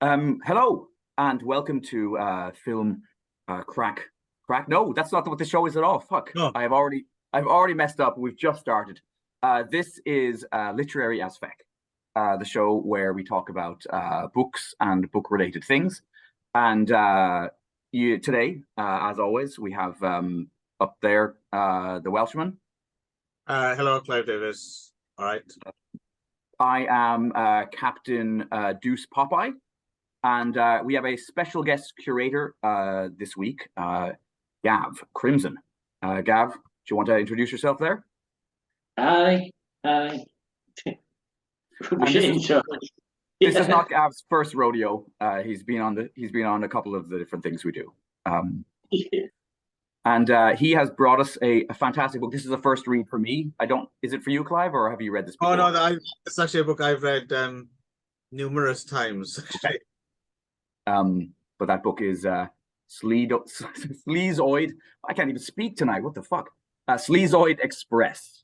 Hello and welcome to film crack. No, that's not what the show is at all. Fuck. No. I've already messed up. We've just started. This is Literary as Feck, the show where we talk about books and book related things. And today, as always, we have up there the Welshman. Hello, Clive Davis. All right. I am Captain Deuce Popeye. And we have a special guest curator this week, Gav Crimson. Gav, do you want to introduce yourself there? Hi. This is not Gav's first rodeo. He's been on a couple of the different things we do. And he has brought us a fantastic book. This is a first read for me. Is it for you, Clive, or have you read this before? Oh no, it's actually a book I've read numerous times. But that book is Sleazoid. I can't even speak tonight. What the fuck? Sleazoid Express.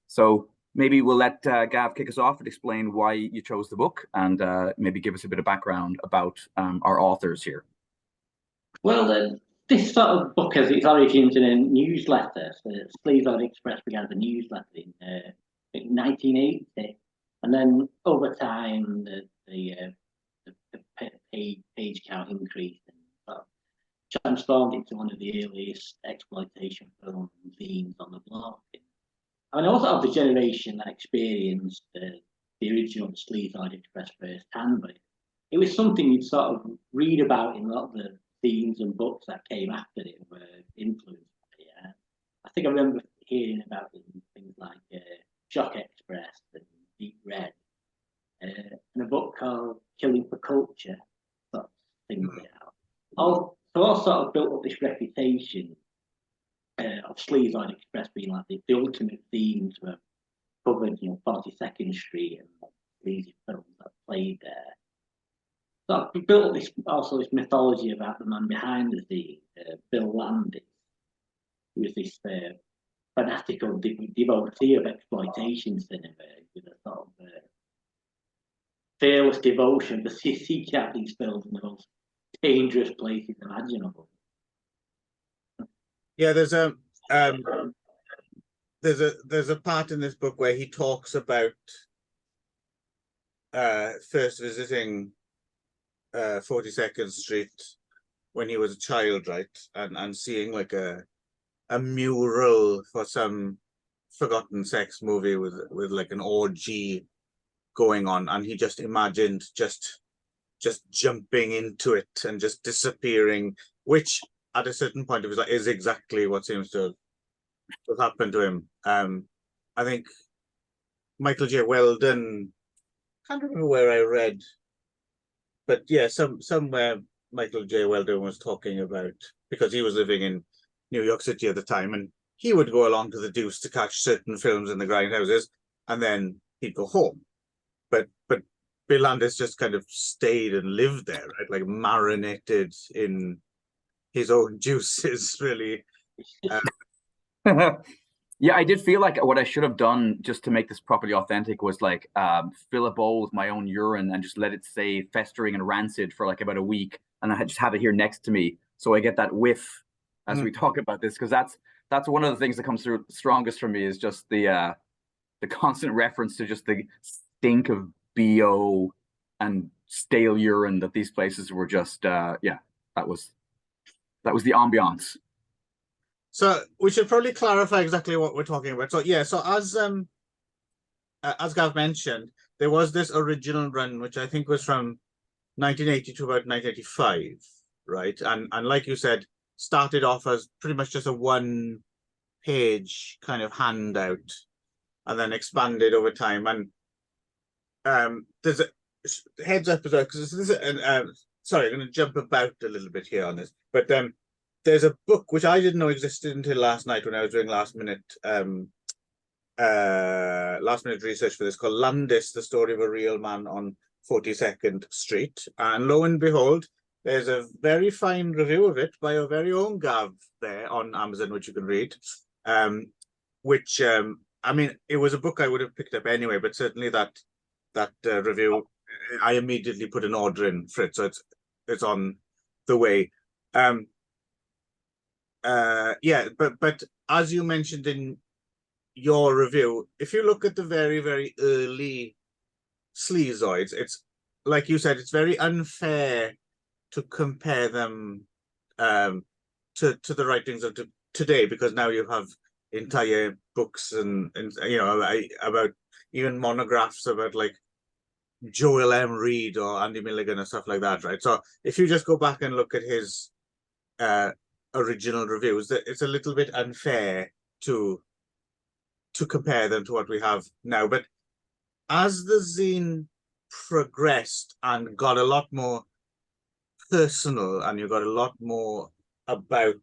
So maybe we'll let Gav kick us off and explain why you chose the book, and maybe give us a bit of background about our authors here. Well, this sort of book has its origins in a newsletter. So Sleazoid Express began as a newsletter in 1980, and then over time the page count increased and sort of transformed into one of the earliest exploitation film themes on the block. I mean, I was of the generation that experienced the original Sleazoid Express firsthand, but it was something you'd sort of read about in a lot of the themes and books that came after it were influenced by it. I think I remember hearing about it in things like Shock Express and Deep Red, and a book called Killing for Culture, sort of things like that. So I sort of built up this reputation of Sleazoid Express being like the ultimate themes were covered, 42nd Street and sleazy films that played there. So I built up this mythology about the man behind the theme, Bill Landis, who was this fanatical devotee of exploitation cinema with a sort of fearless devotion to seek out these films in the most dangerous places imaginable. Yeah, there's a part in this book where he talks about first visiting 42nd Street when he was a child, right, and seeing like a mural for some forgotten sex movie with like an orgy going on, and he just imagined just jumping into it and just disappearing, which at a certain point it was like is exactly what seems to have happened to him. I think Michael J. Weldon, can't remember where I read, but yeah, somewhere Michael J. Weldon was talking about, because he was living in New York City at the time, and he would go along to the Deuce to catch certain films in the grindhouses, and then he'd go home. But Bill Landis just kind of stayed and lived there, right? Like marinated in his own juices, really. Yeah, I did feel like what I should have done just to make this properly authentic was like fill a bowl with my own urine and just let it stay festering and rancid for like about a week, and I just have it here next to me so I get that whiff as we talk about this, because that's one of the things that comes through strongest for me is just the constant reference to just the stink of BO and stale urine that these places were just that was the ambiance. So we should probably clarify exactly what we're talking about. So yeah, so as Gav mentioned, there was this original run which I think was from 1980 to about 1985, right? And like you said, started off as pretty much just a one-page kind of handout, and then expanded over time. And there's a heads up as well, because this is sorry, I'm going to jump about a little bit here on this, but there's a book which I didn't know existed until last night when I was doing last minute research for this, called Landis, the Story of a Real Man on 42nd Street. And lo and behold, there's a very fine review of it by our very own Gav there on Amazon, which you can read. Which I mean, it was a book I would have picked up anyway, but certainly that review I immediately put an order in for it, so it's on the way. Yeah, but as you mentioned in your review, if you look at the very, very early Sleazoids, it's like you said, it's very unfair to compare them to the writings of today, because now you have entire books and you know, about even monographs about like Joel M. Reed or Andy Milligan and stuff like that, right? So if you just go back and look at his original reviews, that it's a little bit unfair to compare them to what we have now. But as the zine progressed and got a lot more personal, and you got a lot more about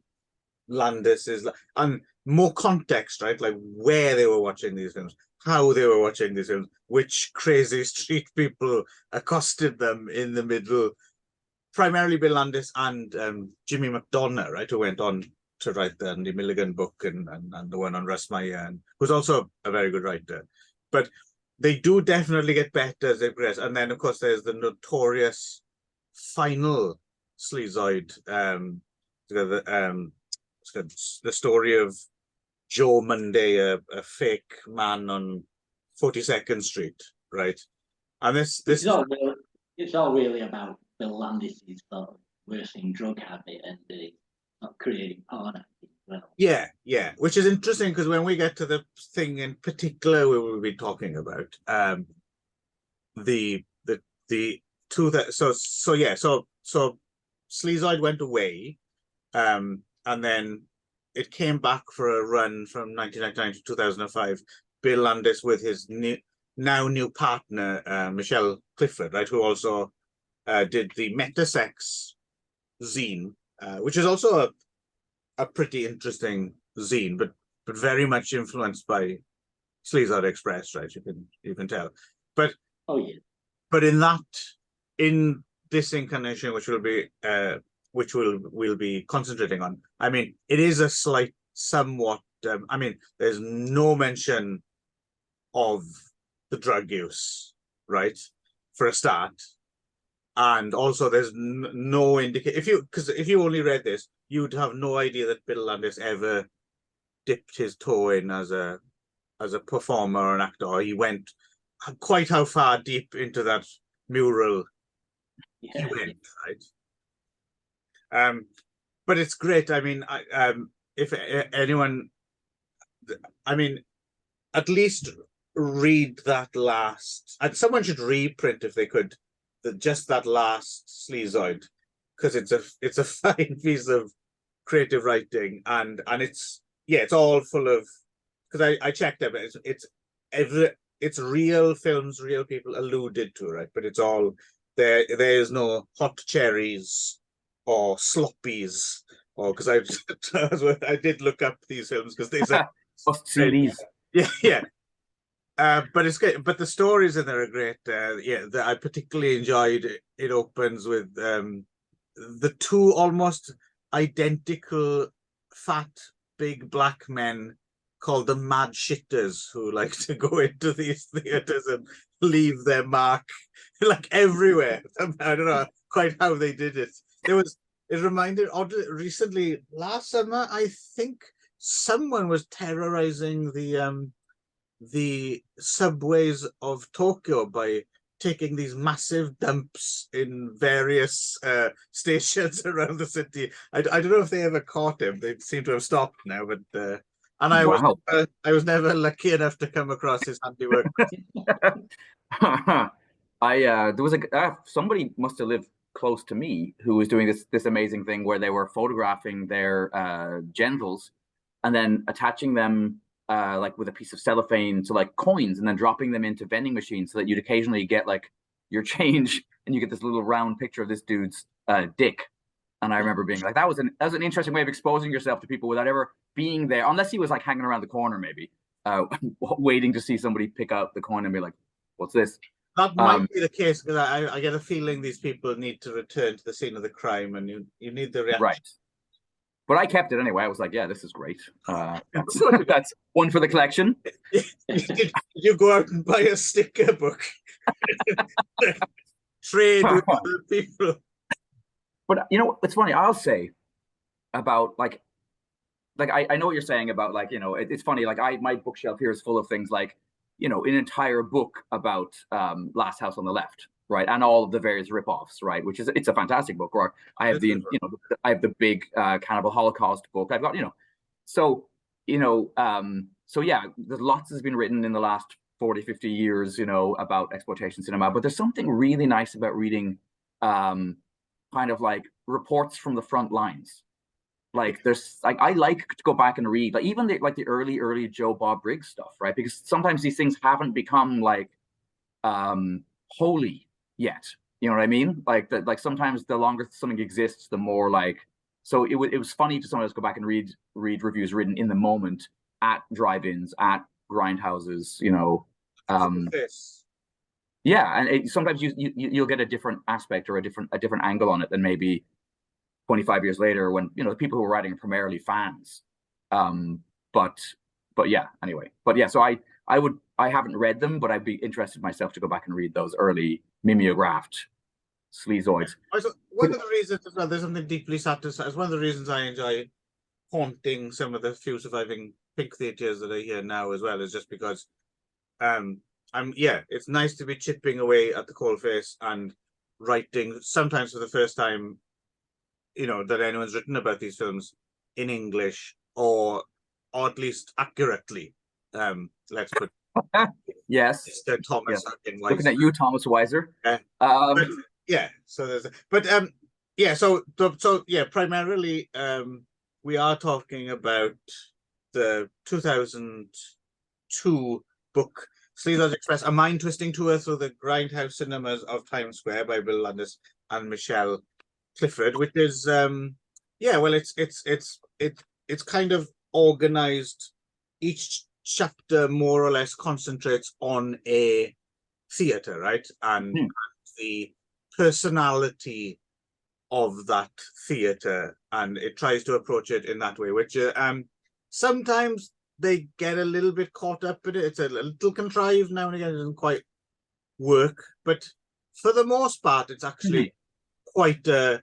Landis's and more context, right? Like where they were watching these films, how they were watching these films, which crazy street people accosted them in the middle. Primarily Bill Landis and Jimmy McDonough, right, who went on to write the Andy Milligan book and the one on Russ Meyer, and who's also a very good writer. But they do definitely get better as they progress. And then, of course, there's the notorious final Sleazoid, the story of Joe Monday, a fake man on 42nd Street, right? And this it's all really about Bill Landis's sort of worsening drug habit and not creating porn as well. Yeah, which is interesting, because when we get to the thing in particular we will be talking about, the two that so Sleazoid went away, and then it came back for a run from 1999 to 2005. Bill Landis with his new partner, Michelle Clifford, right, who also did the Metasex zine, which is also a pretty interesting zine, but very much influenced by Sleazoid Express, right? You can tell. But oh yeah. But in this incarnation, which we'll be concentrating on, I mean, it is a somewhat. I mean, there's no mention of the drug use, right, for a start, and also there's no indication. Because if you only read this, you'd have no idea that Bill Landis ever dipped his toe in as a performer or an actor. Or he went quite how far deep into that mural he went, right? But it's great. I mean, if anyone, I mean, at least read that last, and someone should reprint if they could, just that last Sleazoid, because it's a fine piece of creative writing, and it's all full of, because I checked it, but it's real films, real people alluded to, right? But it's all there is no hot cherries or sloppies, or because I did look up these films because they said must see these. Yeah. But it's great. But the stories in there are great. I particularly enjoyed. It opens with the two almost identical fat big black men called the mad shitters, who like to go into these theaters and leave their mark like everywhere. I don't know quite how they did it. It reminded recently, last summer, I think someone was terrorizing the subways of Tokyo by taking these massive dumps in various stations around the city. I don't know if they ever caught him. They seem to have stopped now, but and I was never lucky enough to come across his handiwork. There was somebody must have lived close to me who was doing this amazing thing where they were photographing their genitals and then attaching them like with a piece of cellophane to like coins, and then dropping them into vending machines so that you'd occasionally get like your change and you get this little round picture of this dude's dick. And I remember being like, that was an interesting way of exposing yourself to people without ever being there, unless he was like hanging around the corner maybe, waiting to see somebody pick out the coin and be like, what's this? That might be the case, because I get a feeling these people need to return to the scene of the crime, and you need the reaction. Right. But I kept it anyway. I was like, yeah, this is great. That's one for the collection. Did you go out and buy a sticker book? trade with other people. But you know, it's funny. I'll say about I know what you're saying about like, you know, it's funny. Like my bookshelf here is full of things like, you know, an entire book about Last House on the Left, right, and all of the various ripoffs, right, which is it's a fantastic book. Or I have I have the big Cannibal Holocaust book. I've got, you know, so you know, so yeah, there's lots has been written in the last 40, 50 years, you know, about exploitation cinema. But there's something really nice about reading kind of like reports from the front lines. Like there's like I like to go back and read like even the early Joe Bob Briggs stuff, right? Because sometimes these things haven't become like holy yet. You know what I mean? Like that, like sometimes the longer something exists, the more like, so it was funny to sometimes go back and read reviews written in the moment at drive-ins, at grindhouses, you know. Yeah, and sometimes you'll get a different aspect or a different angle on it than maybe 25 years later when, you know, the people who were writing are primarily fans. But yeah, anyway. But yeah, so I haven't read them, but I'd be interested myself to go back and read those early mimeographed Sleazoids. One of the reasons as well, there's something deeply satisfying. One of the reasons I enjoy haunting some of the few surviving pink theatres that are here now as well is just because it's nice to be chipping away at the coalface and writing sometimes for the first time, you know, that anyone's written about these films in English or at least accurately. Let's put yes, Mr. Thomas Weiser. Looking at you, Thomas Weiser. Primarily we are talking about the 2002 book Sleazoid Express, a mind-twisting tour through the grindhouse cinemas of Times Square by Bill Landis and Michelle Clifford, which is it's kind of organized. Each chapter more or less concentrates on a theater, right, and the personality of that theater, and it tries to approach it in that way, which sometimes they get a little bit caught up in it. It's a little contrived now and again. It doesn't quite work, but for the most part it's actually quite a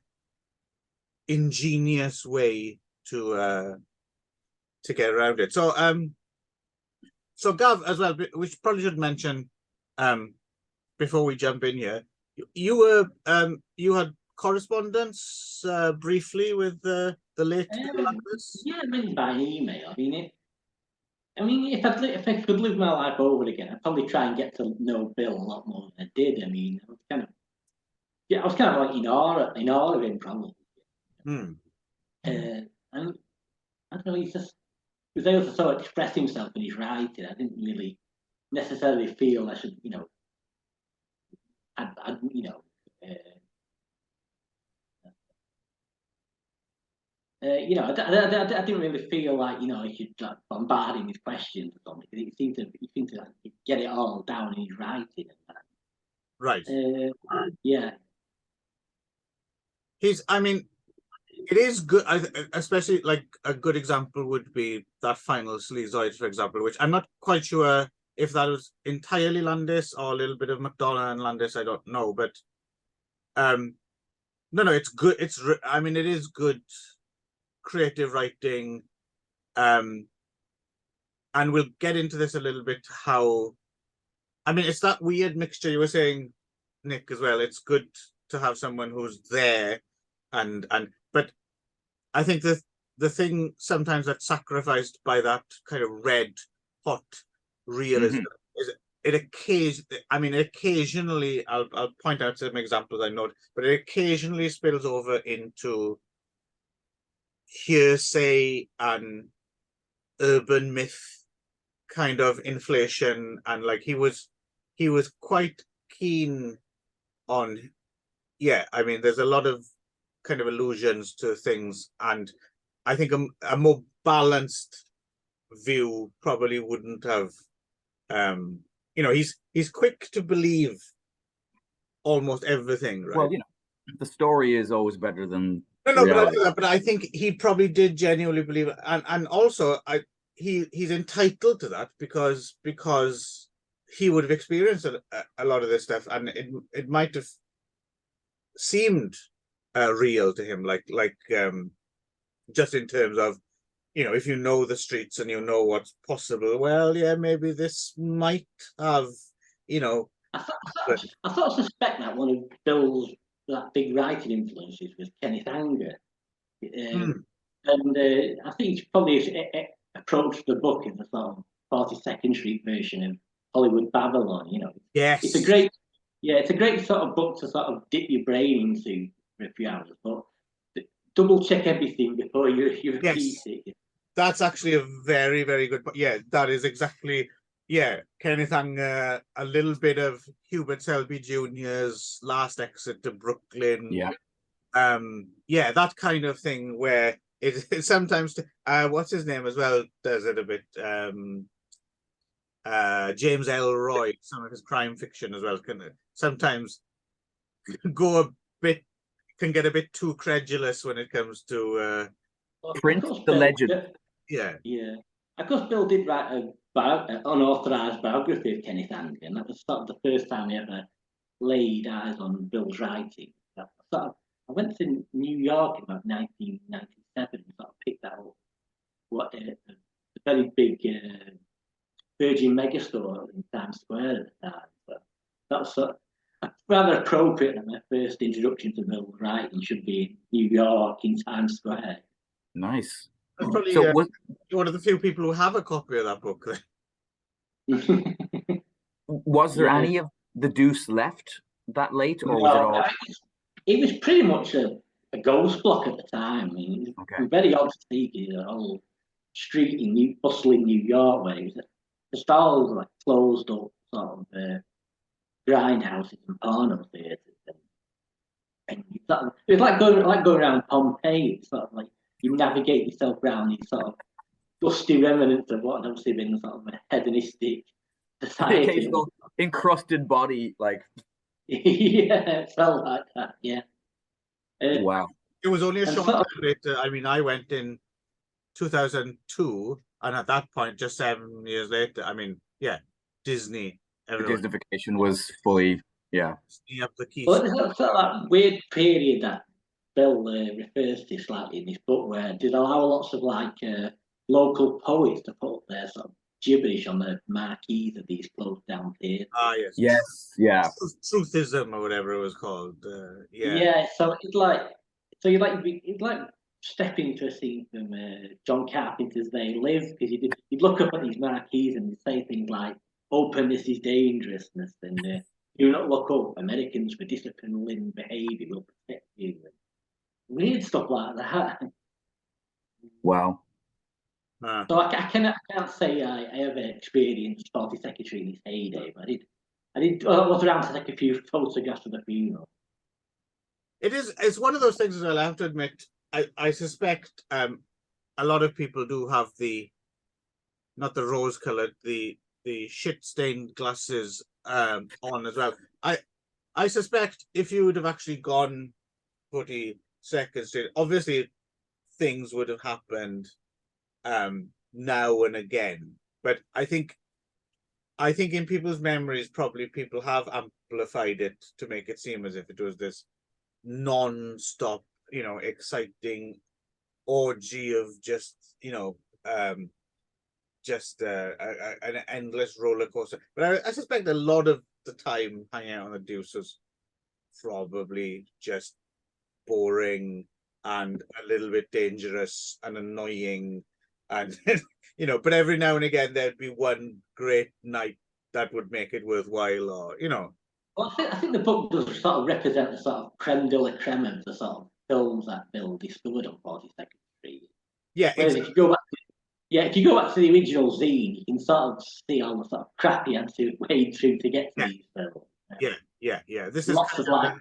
ingenious way to get around it. So so Gav as well, we probably should mention before we jump in here, you were you had correspondence briefly with the late Landis? Yeah, mainly by email. I mean, if I could live my life over again, I'd probably try and get to know Bill a lot more than I did. I mean, I was kind of like in awe of him, probably. And I don't know, he was able to sort of express himself in his writing. I didn't really necessarily feel I should, you know, I didn't really feel like, you know, I should like bombard him with questions or something. He seemed to get it all down in his writing and that. Right. Yeah. I mean, it is good, especially like a good example would be that final Sleazoid, for example, which I'm not quite sure if that was entirely Landis or a little bit of McDonough and Landis. I don't know, but no, it's good. It is good creative writing, and we'll get into this a little bit. How, I mean, it's that weird mixture you were saying, Nick, as well. It's good to have someone who's there, but I think the thing sometimes that's sacrificed by that kind of red hot realism is occasionally I'll point out some examples I know, but it occasionally spills over into hearsay and urban myth kind of inflation, and like he was quite keen on, I mean, there's a lot of kind of allusions to things, and I think a more balanced view probably wouldn't have he's quick to believe almost everything, right? Well, you know, the story is always better than but I think he probably did genuinely believe it, and also he's entitled to that because he would have experienced a lot of this stuff, and it might have seemed real to him, like just in terms of, you know, if you know the streets and you know what's possible, well, yeah, maybe this might have, you know. I sort of suspect that one of Bill's big writing influences was Kenneth Anger. And I think he's probably approached the book in the sort of 42nd Street version of Hollywood Babylon. You know, Yes, it's a great sort of book to sort of dip your brain into for a few hours, but double check everything before you repeat it. That's actually a very, very good. Yeah, that is exactly. Yeah, Kenneth Anger, a little bit of Hubert Selby Jr.'s Last Exit to Brooklyn. Yeah. Yeah, that kind of thing where it sometimes what's his name as well does it a bit. James Elroy, some of his crime fiction as well, can sometimes go a bit, can get a bit too credulous when it comes to Prince the Legend. Yeah. Of course, Bill did write an unauthorized biography of Kenneth Anger, and that was sort of the first time he ever laid eyes on Bill's writing. I went to New York in about 1997 and sort of picked that up. What a very big Virgin megastore in Times Square at the time. So that was sort of rather appropriate that my first introduction to Bill's writing should be in New York in Times Square. Nice. That's probably So one of the few people who have a copy of that book. Was there any of the Deuce left that late, or was it all? It was pretty much a ghost block at the time. I mean, it was very odd to see a whole street in bustling New York where it was the stalls were like closed up sort of grindhouses and porno theatres. And it was like going around Pompeii. It's sort of like you navigate yourself around these sort of dusty remnants of what had obviously been sort of a hedonistic society. Occasional encrusted body, like. Yeah, it felt like that. Yeah. Wow. It was only a short time later. I mean, I went in 2002, and at that point, just 7 years later, I mean, yeah, Disney. The Disneyfication was fully, yeah. Up the keys. Well, it's sort of that weird period that Bill refers to slightly in this book, where it did allow lots of like local poets to put up their sort of gibberish on the marquees of these closed down theatres. Ah, yes. Yes, yeah. Truthism or whatever it was called. Yeah, so it's like, you'd like stepping into a scene from John Carpenter's They Live, because you'd look up at these marquees and you'd say things like, openness is dangerousness, and do not look up, Americans for disciplined behaviour will protect you. Weird stuff like that. Wow. So I can't say I ever experienced 42nd Street in its heyday, but I was around to take a few photographs of the funeral. It's one of those things that I'll have to admit, I suspect a lot of people do have not the rose coloured, the shit stained glasses on as well. I suspect if you would have actually gone 42nd Street, obviously things would have happened now and again, but I think in people's memories, probably people have amplified it to make it seem as if it was this non-stop, exciting orgy of just, an endless roller coaster. But I suspect a lot of the time hanging out on the Deuce was probably just boring and a little bit dangerous and annoying, and but every now and again there'd be one great night that would make it worthwhile, or Well, I think the book does sort of represent the sort of creme de la creme of the sort of films that Bill discovered on 42nd Street. Yeah, whereas exactly. if you go back to the original zine, you can sort of see all the sort of crap he had to wade through to get to these films. Yeah. This is lots of like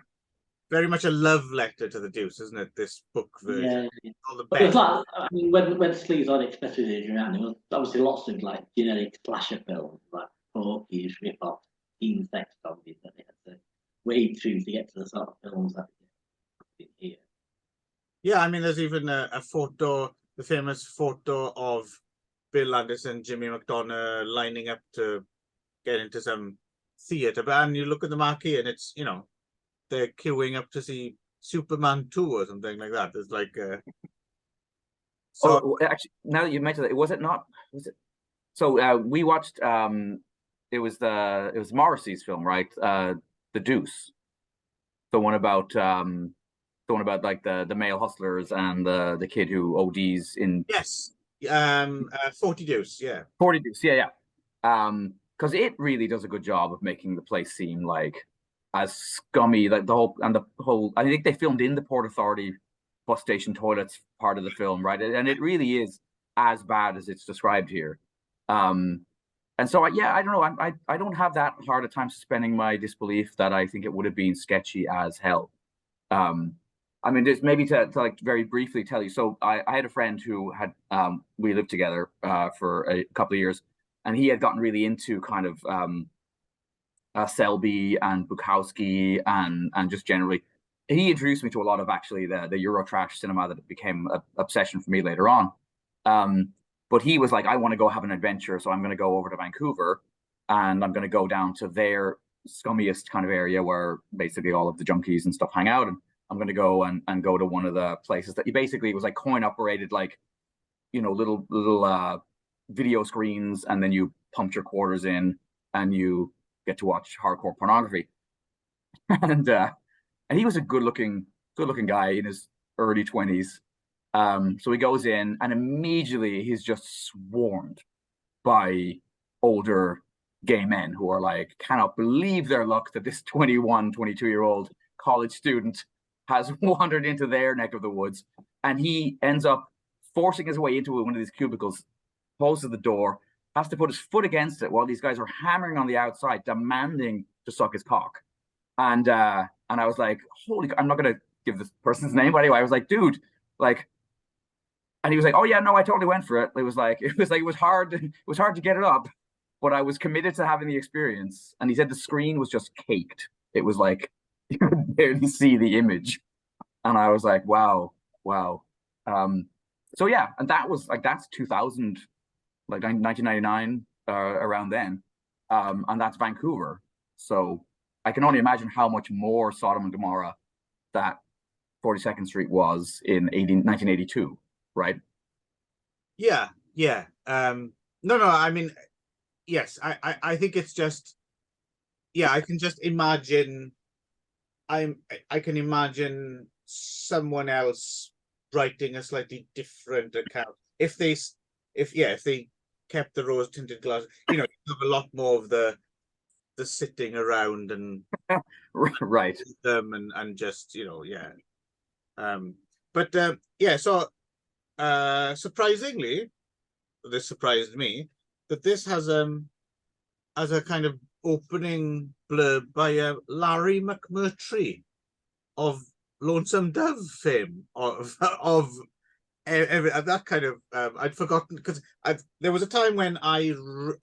very much a love letter to the Deuce, isn't it? This book version. Yeah. All the But best. there's like, I mean, when Sleazoid expressed it around, there was obviously lots of like generic slasher films, like Porky's, rip-offs, teen sex comedies that they had to wade through to get to the sort of films that we did here. Yeah, I mean, there's even a photo, the famous photo of Bill Landis and Jimmy McDonough lining up to get into some theatre. But and you look at the marquee, and it's, you know, they're queuing up to see Superman 2 or something like that. It's like so actually, now that you mentioned it, was it not? Was it? So we watched. It was Morrissey's film, right? The Deuce, the one about like the male hustlers and the kid who ODs in. yes, 40 Deuce, yeah. 40 Deuce, yeah. Because it really does a good job of making the place seem like as scummy, like the whole. I think they filmed in the Port Authority bus station toilets part of the film, right? And it really is as bad as it's described here. And so yeah, I don't know. I don't have that hard a time suspending my disbelief that I think it would have been sketchy as hell. I mean, just maybe to like very briefly tell you. So I had a friend who had we lived together for a couple of years, and he had gotten really into kind of Selby and Bukowski and just generally. He introduced me to a lot of actually the Eurotrash cinema that became an obsession for me later on. But he was like, I want to go have an adventure, so I'm going to go over to Vancouver, and I'm going to go down to their scummiest kind of area where basically all of the junkies and stuff hang out, and I'm going to go and go to one of the places that he basically was like coin operated, like, you know, little video screens, and then you pumped your quarters in and you get to watch hardcore pornography. And he was a good looking guy in his early 20s. So he goes in, and immediately he's just swarmed by older gay men who are like, cannot believe their luck that this 21, 22-year-old college student has wandered into their neck of the woods. And he ends up forcing his way into one of these cubicles, closes the door, has to put his foot against it while these guys are hammering on the outside, demanding to suck his cock. And I was like, holy, I'm not going to give this person's name, but anyway, I was like, dude, like, and he was like, oh yeah, no, I totally went for it. It was hard to get it up, but I was committed to having the experience. And he said the screen was just caked. It was like, you could barely see the image. And I was like, wow. So yeah, and that was like, that's 2000, like 1999, around then. And that's Vancouver. So I can only imagine how much more Sodom and Gomorrah that 42nd Street was in 1982, right? Yeah. No, I mean, yes, I think it's just, yeah, I can just imagine, I can imagine someone else writing a slightly different account if they kept the rose tinted glass, you know, you have a lot more of the sitting around and right them and just, you know, yeah. But yeah, so surprisingly, this surprised me that this has as a kind of opening blurb by Larry McMurtry of Lonesome Dove fame, of that kind of I'd forgotten, because there was a time when I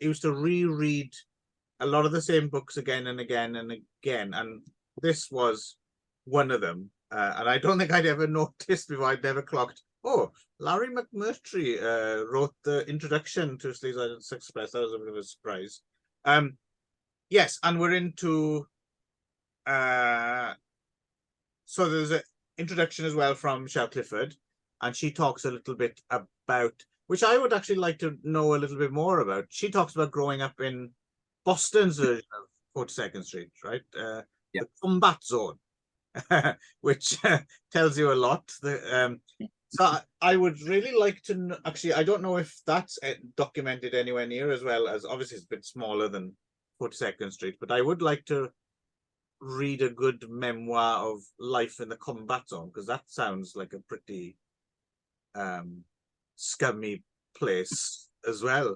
used to reread a lot of the same books again and again and again, and this was one of them. And I don't think I'd ever noticed before. I'd never clocked, oh, Larry McMurtry wrote the introduction to Sleazoid and Express. That was a bit of a surprise. Yes, and we're into so there's an introduction as well from Shel Clifford, and she talks a little bit about, which I would actually like to know a little bit more about. She talks about growing up in Boston's version of 42nd Street, right? The combat zone, which tells you a lot. So I would really like to know, actually, I don't know if that's documented anywhere near as well, as obviously it's a bit smaller than 42nd Street, but I would like to read a good memoir of life in the combat zone, because that sounds like a pretty scummy place as well.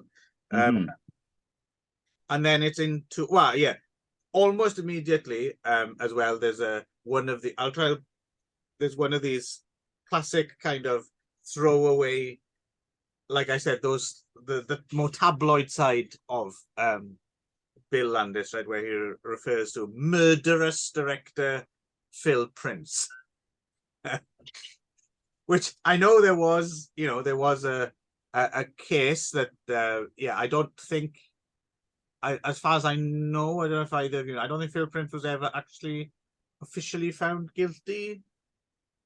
And then it's into, well, yeah, almost immediately as well, there's one of these classic kind of throwaway, like I said, those the more tabloid side of Bill Landis, right, where he refers to murderous director Phil Prince, which I know there was a case that yeah, I don't think as far as I know, I don't know if either of you. I don't think Phil Prince was ever actually officially found guilty.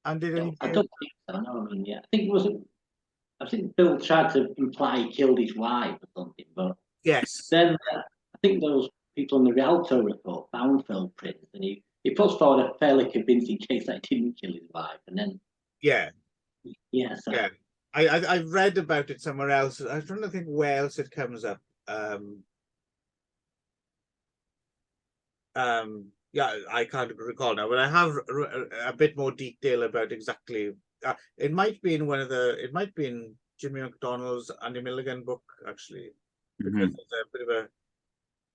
And did any? I don't think so. No, I mean, yeah, I think it wasn't. I think Bill tried to imply he killed his wife or something, but Yes. then I think those people in the Rialto report found Phil Prince, and he puts forward a fairly convincing case that he didn't kill his wife, and then Yeah. yeah, so Yeah. I read about it somewhere else. I was trying to think where else it comes up. Yeah, I can't recall now, but I have a bit more detail about exactly. It might be in it might be in Jimmy McDonald's Andy Milligan book, actually, because there's a bit of a,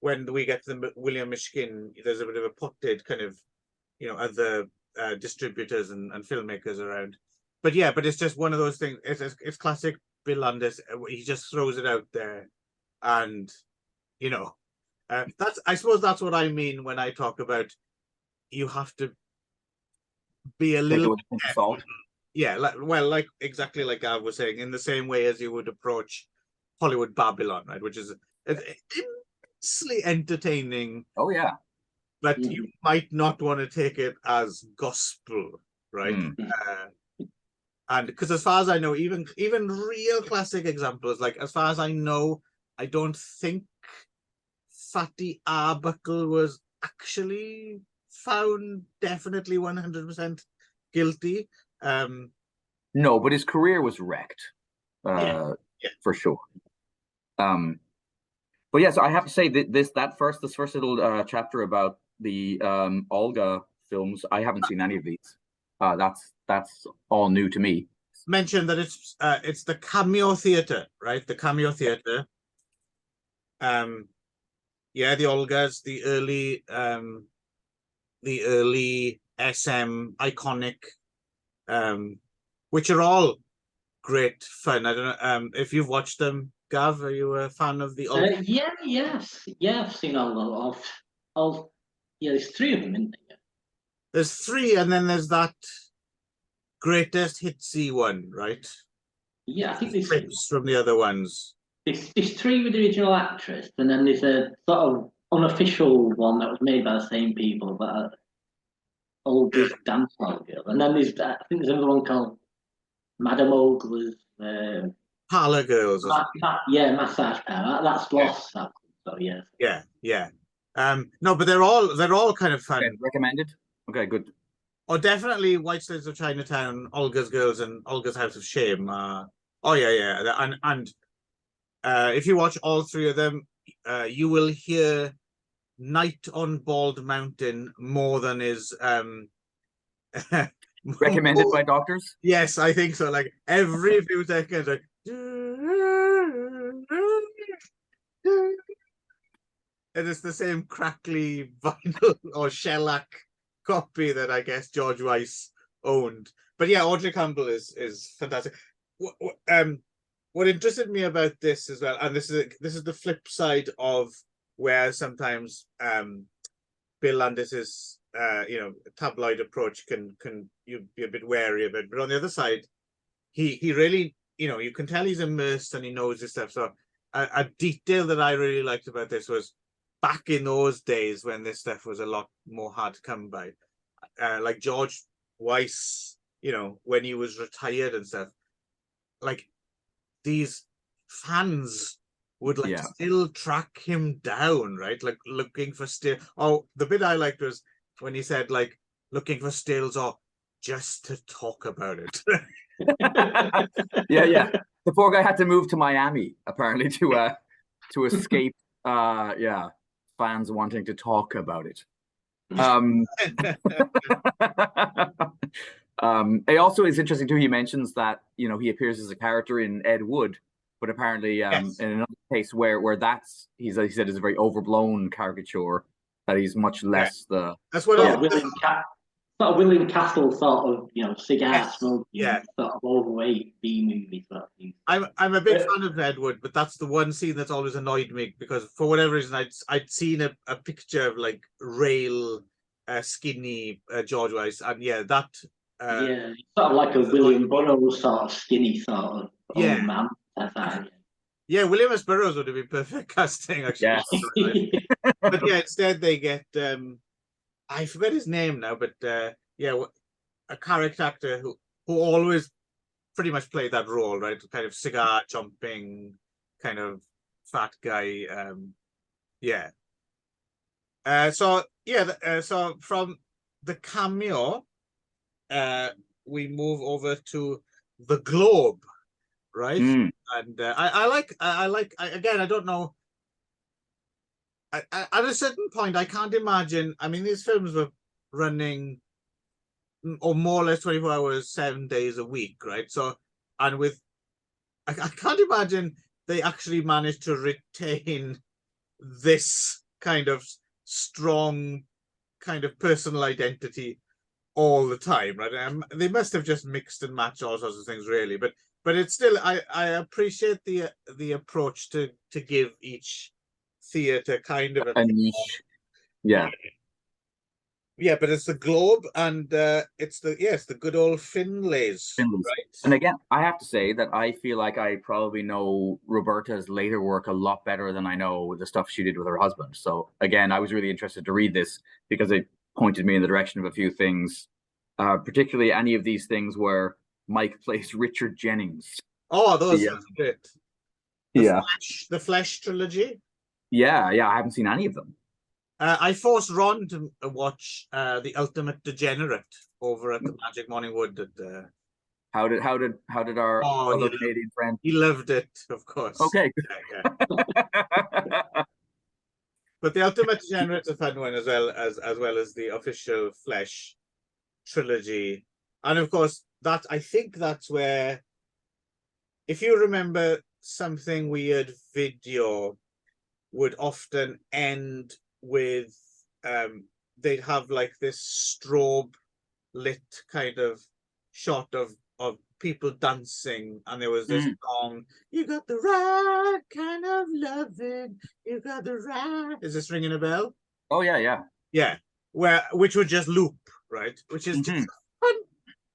when we get to the William Mishkin, there's a bit of a potted kind of, other distributors and filmmakers around. But yeah, but it's just one of those things. It's classic Bill Landis. He just throws it out there, and I suppose that's what I mean when I talk about you have to be a little salt. Yeah, like exactly like Gav was saying, in the same way as you would approach Hollywood Babylon, right? Which is immensely entertaining. Oh yeah. But you might not want to take it as gospel, right? And because as far as I know, even real classic examples, like as far as I know, I don't think Fatty Arbuckle was actually found definitely 100% guilty. No, but his career was wrecked, for sure. But yeah, so I have to say that this first little chapter about the Olga films, I haven't seen any of these. That's all new to me. Mention that it's the Cameo Theatre, right? The Cameo Theatre. Yeah, the Olgas, the early SM iconic, which are all great fun. I don't know if you've watched them, Gav. Are you a fan of the Olga? I've seen all. Yeah, there's 3 of them, isn't there? There's 3, and then there's that greatest hitsy one, right? Yeah, I think there's clips from the other ones. There's 3 with the original actress, and then there's a sort of unofficial one that was made by the same people, but this dance hall girl. And then I think there's another one called Madame Ogler's Parlor Girls. Massage Power. That's lost. That one, so yeah. Yeah. No, but they're all kind of fun. Okay, recommended. Okay, good. Oh, definitely White Slaves of Chinatown, Olga's Girls, and Olga's House of Shame. And if you watch all 3 of them, you will hear Night on Bald Mountain more than is recommended by doctors. Yes, I think so. Like every few seconds, like, and it's the same crackly vinyl or shellac copy that I guess George Weiss owned. But yeah, Audrey Campbell is fantastic. What interested me about this as well, and this is the flip side of where sometimes Bill Landis's tabloid approach can you be a bit wary of it, but on the other side, he really, you can tell he's immersed and he knows his stuff. So a detail that I really liked about this was back in those days when this stuff was a lot more hard to come by, like George Weiss, when he was retired and stuff, like these fans would still track him down, right? Like looking for still. Oh, the bit I liked was when he said like looking for stills or just to talk about it. Yeah. The poor guy had to move to Miami apparently to escape. Fans wanting to talk about it. It also is interesting too. He mentions that he appears as a character in Ed Wood, but apparently in another case where he said is a very overblown caricature, that he's much less that's what William Castle sort of cigar smoking sort of overweight B movie sort of thing. I'm a big fan of Ed Wood, but that's the one scene that's always annoyed me because for whatever reason I'd seen a picture of like rail skinny George Weiss, and that sort of like a William Burroughs sort of skinny sort of old man. Yeah, William S. Burroughs would have been perfect casting, actually. Yes. But yeah, instead they get I forget his name now, but yeah, a character actor who always pretty much played that role, right? Kind of cigar chomping, kind of fat guy. Yeah. So yeah, so from the cameo, we move over to the Globe, right? Mm. And I like again, I don't know. At a certain point, I can't imagine. I mean, these films were running or more or less 24 hours, 7 days a week, right? So, and with, I can't imagine they actually managed to retain this kind of strong kind of personal identity all the time, right? They must have just mixed and matched all sorts of things, really. But it's still, I appreciate the approach to give each theater kind of A niche. Yeah. yeah, but it's the Globe, and it's the good old Finlays, Finland's. right? And again, I have to say that I feel like I probably know Roberta's later work a lot better than I know the stuff she did with her husband. So again, I was really interested to read this because it pointed me in the direction of a few things, particularly any of these things where Mike plays Richard Jennings. Oh, those Yeah. are great. Yeah. The Flesh trilogy. Yeah, I haven't seen any of them. I forced Ron to watch The Ultimate Degenerate over at the Magic Morning Wood. How did our other Canadian friend? He loved it, of course. Okay. Yeah. But The Ultimate Degenerate's a fun one as well as the official Flesh trilogy, and of course that I think that's where, if you remember, Something Weird Video would often end with they'd have like this strobe lit kind of shot of people dancing, and there was this song, you got the right kind of loving, you got the right, is this ringing a bell? Oh yeah. Which would just loop, right? Which is just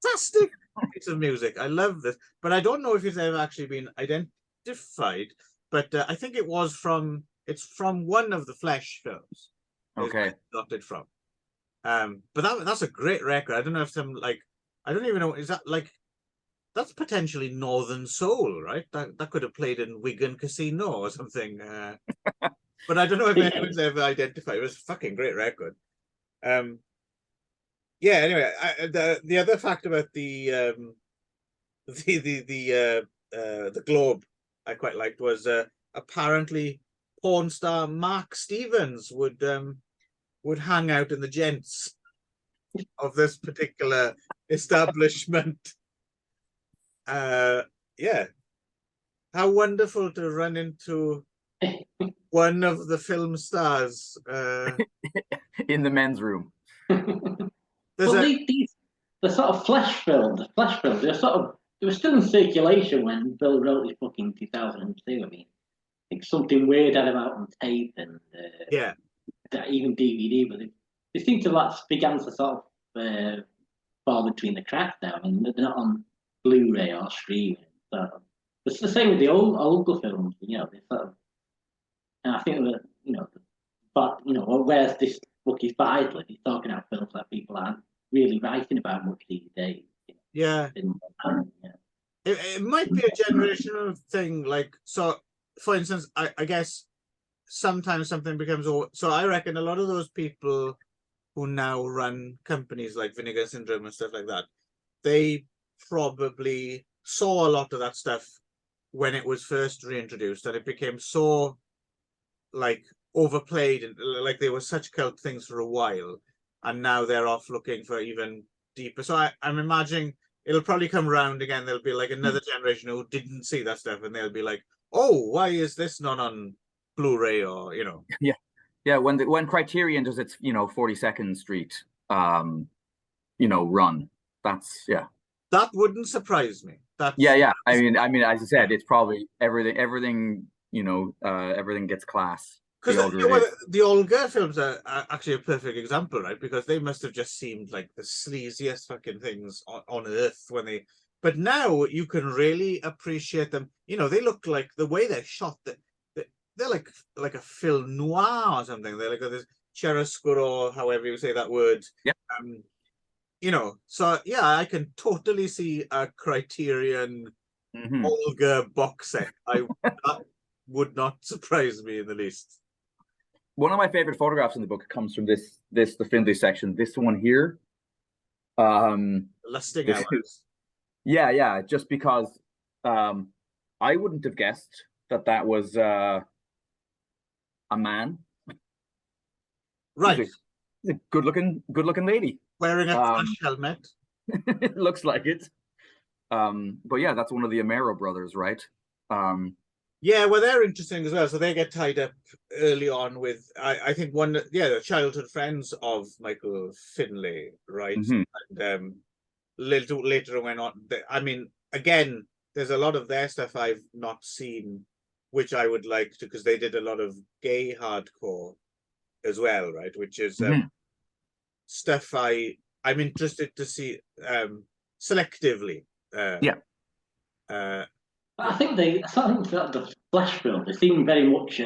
fantastic piece of music. I love this, but I don't know if it's ever actually been identified, but I think it's from one of the Flesh films. Okay. Got it from. But that's a great record. I don't know if I don't even know, is that like, that's potentially Northern Soul, right? That could have played in Wigan Casino or something. But I don't know if anyone's ever identified. It was a fucking great record. Yeah. Anyway, the other fact about the Globe I quite liked was apparently porn star Mark Stevens would hang out in the gents of this particular establishment. Yeah, how wonderful to run into one of the film stars in the men's room. The sort of Flesh films, they were still in circulation when Bill wrote his book in 2002. I mean, I think Something Weird had them out on tape and yeah, even DVD, but they seem to have began to sort of fall between the cracks now. I mean, they're not on Blu-ray or streaming. So it's the same with the older films. You know, they sort of, and I think that but whereas this book is vital, he's talking about films that people aren't really writing about much these days. Yeah. It might be a generational thing. Like, so, for instance, I guess sometimes something becomes so I reckon a lot of those people who now run companies like Vinegar Syndrome and stuff like that, they probably saw a lot of that stuff when it was first reintroduced, and it became so like overplayed, and like they were such cult things for a while, and now they're off looking for even deeper. So I'm imagining it'll probably come around again. There'll be like another generation who didn't see that stuff, and they'll be like, oh, why is this not on Blu-ray? Or yeah, when Criterion does its 42nd Street run, that's that wouldn't surprise me. Yeah. I mean, as I said, it's probably everything gets class. Because the Olga films are actually a perfect example, right? Because they must have just seemed like the sleaziest fucking things on earth when But now you can really appreciate them. You know, they look like the way they're shot. They're like a film noir or something. They're like this chiaroscuro, however you say that word. Yeah. You know, so yeah, I can totally see a Criterion Olga box set. That would not surprise me in the least. One of my favorite photographs in the book comes from the Findlay section. This one here. Lusting hours. Yeah, just because I wouldn't have guessed that was a man. Right. He's a good looking lady. Wearing a crash helmet. It looks like it. But yeah, that's one of the Amaro brothers, right? Yeah, well, they're interesting as well. So they get tied up early on with, I think the childhood friends of Michael Finlay, right? And later went on. I mean, again, there's a lot of their stuff I've not seen, which I would like to, because they did a lot of gay hardcore as well, right? Which is stuff I'm interested to see selectively. I think the Flash film, they seem very much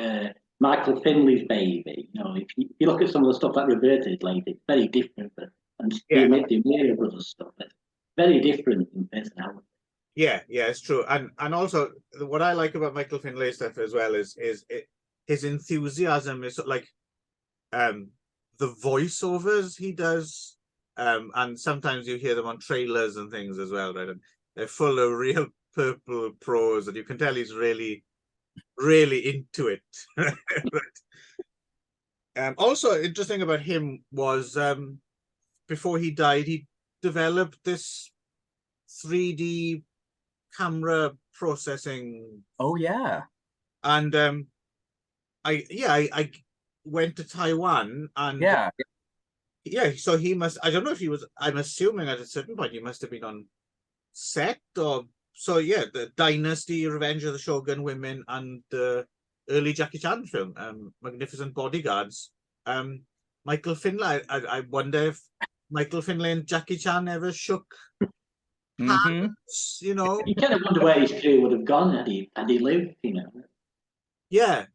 Michael Finley's baby. You know, if you look at some of the stuff that Roberta did later, it's very different. And the Amaro Brothers stuff, it's very different in personality. Yeah, it's true. And also what I like about Michael Finlay stuff as well is his enthusiasm is like the voiceovers he does, and sometimes you hear them on trailers and things as well, right? And they're full of real purple prose, and you can tell he's really, really into it. Right? Also interesting about him was before he died, he developed this 3D camera processing. Oh yeah. And I went to Taiwan, and so he must, I don't know if he was, I'm assuming at a certain point he must have been on set, or so yeah, the Dynasty, Revenge of the Shogun Women, and the early Jackie Chan film, Magnificent Bodyguards. Michael Finlay, I wonder if Michael Finlay and Jackie Chan ever shook hands, you know. You kind of wonder where his career would have gone had he lived, you know. Yeah.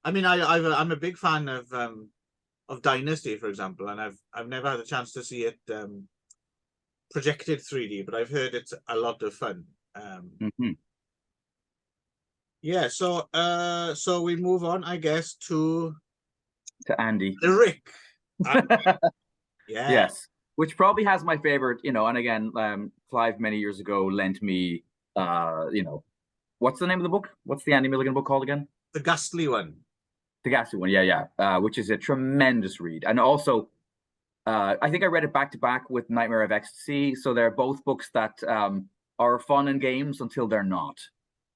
I mean, I'm a big fan of Dynasty, for example, and I've never had a chance to see it projected 3D, but I've heard it's a lot of fun. Yeah, so we move on, I guess, to Andy. Rick. Yes, which probably has my favorite, you know. And again, Clive many years ago lent me, you know, what's the name of the book? What's the Andy Milligan book called again? The Ghastly One. The Ghastly One, yeah. Which is a tremendous read, and also, I think I read it back to back with Nightmare of Ecstasy. So they're both books that are fun and games until they're not,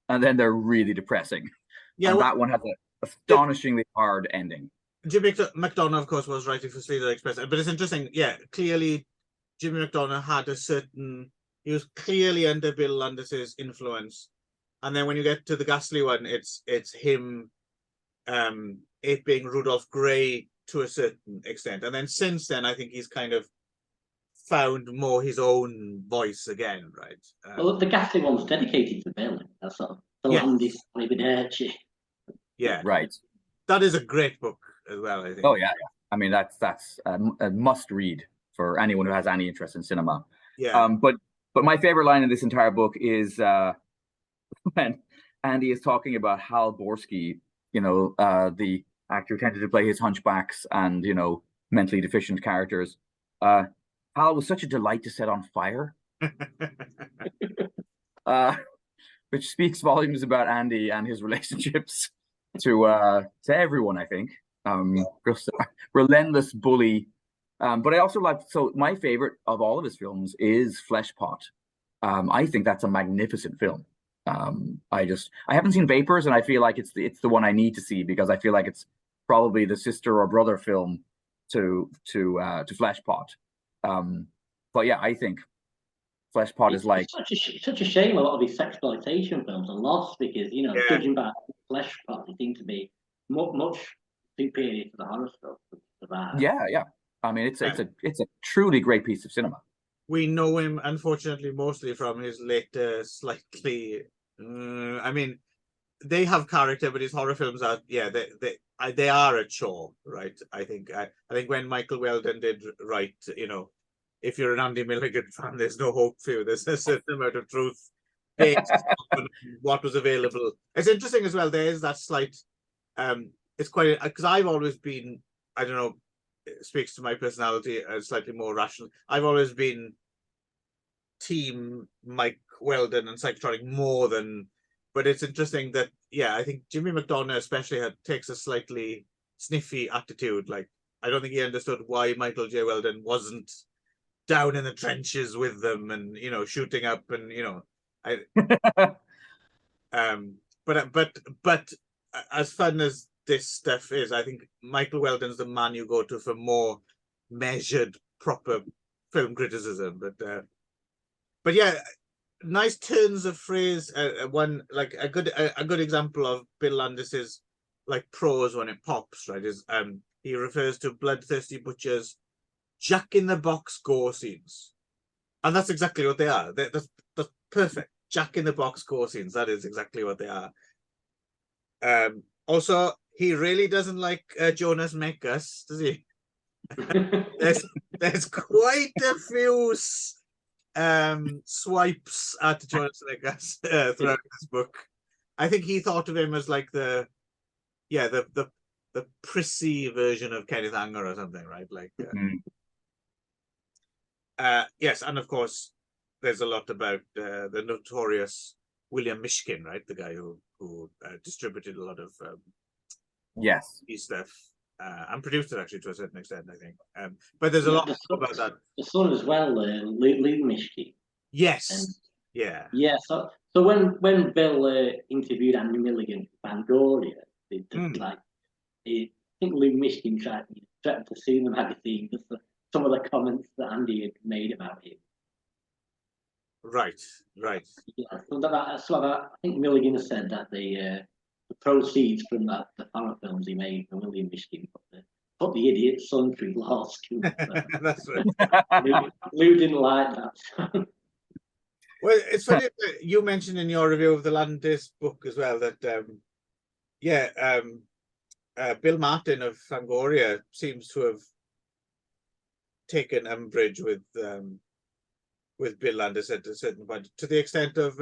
and then they're really depressing. Yeah, and that one has an astonishingly hard ending. Jimmy McDonough, of course, was writing for Sleazoid Express, but it's interesting. Yeah, clearly, Jimmy McDonough had he was clearly under Bill Landis's influence, and then when you get to the Ghastly One, it's him, it being Rudolph Gray to a certain extent, and then since then, I think he's kind of found more his own voice again, right? Well, the Ghastly One's dedicated to Bill. That's sort of the Landis arrivederci. Yeah, right. That is a great book as well, I think. Oh yeah. I mean, that's a must read for anyone who has any interest in cinema. Yeah. But my favorite line in this entire book is when Andy is talking about Hal Borsky, you know, the actor who tended to play his hunchbacks and, you know, mentally deficient characters. Hal was such a delight to set on fire. Which speaks volumes about Andy and his relationships to everyone, I think. Just a relentless bully. But I also like, so my favorite of all of his films is Fleshpot. I think that's a magnificent film. I haven't seen Vapors, and I feel like it's the one I need to see, because I feel like it's probably the sister or brother film to Fleshpot. But yeah, I think Fleshpot is like such a shame. A lot of these sexploitation films are lost because, you know, judging by Fleshpot, they seem to be much superior to the horror stuff. Yeah. I mean, it's a truly great piece of cinema. we know him, unfortunately, mostly from his later slightly. I mean, they have character, but his horror films are they are a chore, right? I think when Michael Weldon did write, if you're an Andy Milligan fan, there's no hope for you. There's a certain amount of truth based on what was available. It's interesting as well. There is that slight. It's quite because I've always been. I don't know. It speaks to my personality slightly more rational. I've always been team Mike Weldon and Psychotronic more than. But it's interesting that I think Jimmy McDonough especially takes a slightly sniffy attitude. Like I don't think he understood why Michael J. Weldon wasn't down in the trenches with them and shooting up and but as fun as this stuff is, I think Michael Weldon's the man you go to for more measured, proper film criticism. But yeah, nice turns of phrase. One like a good example of Bill Landis's like prose when it pops, right? Is he refers to bloodthirsty butchers, Jack in the Box gore scenes, and that's exactly what they are. That's perfect. Jack in the Box gore scenes. That is exactly what they are. Also, he really doesn't like Jonas Mekas, does he? there's quite a few swipes at Jonas Mekas throughout this book. I think he thought of him as like the prissy version of Kenneth Anger or something, right? Like, yes, and of course, there's a lot about the notorious William Mishkin, right? The guy who distributed a lot of his stuff and produced it actually to a certain extent, I think. But there's a lot about that. The son as well, Lou Mishkin. Yes. Yeah. So when Bill interviewed Andy Milligan for Fangoria, I think Lou Mishkin tried to sue the magazine just for some of the comments that Andy had made about him. Right. Yeah, so I think Milligan has said that the proceeds from the horror films he made for William Mishkin put the idiot's son through law school. So. That's right. Lou didn't like that. Well, it's funny that you mentioned in your review of the Landis book as well that Bill Martin of Fangoria seems to have taken umbrage with Bill Landis at a certain point, to the extent of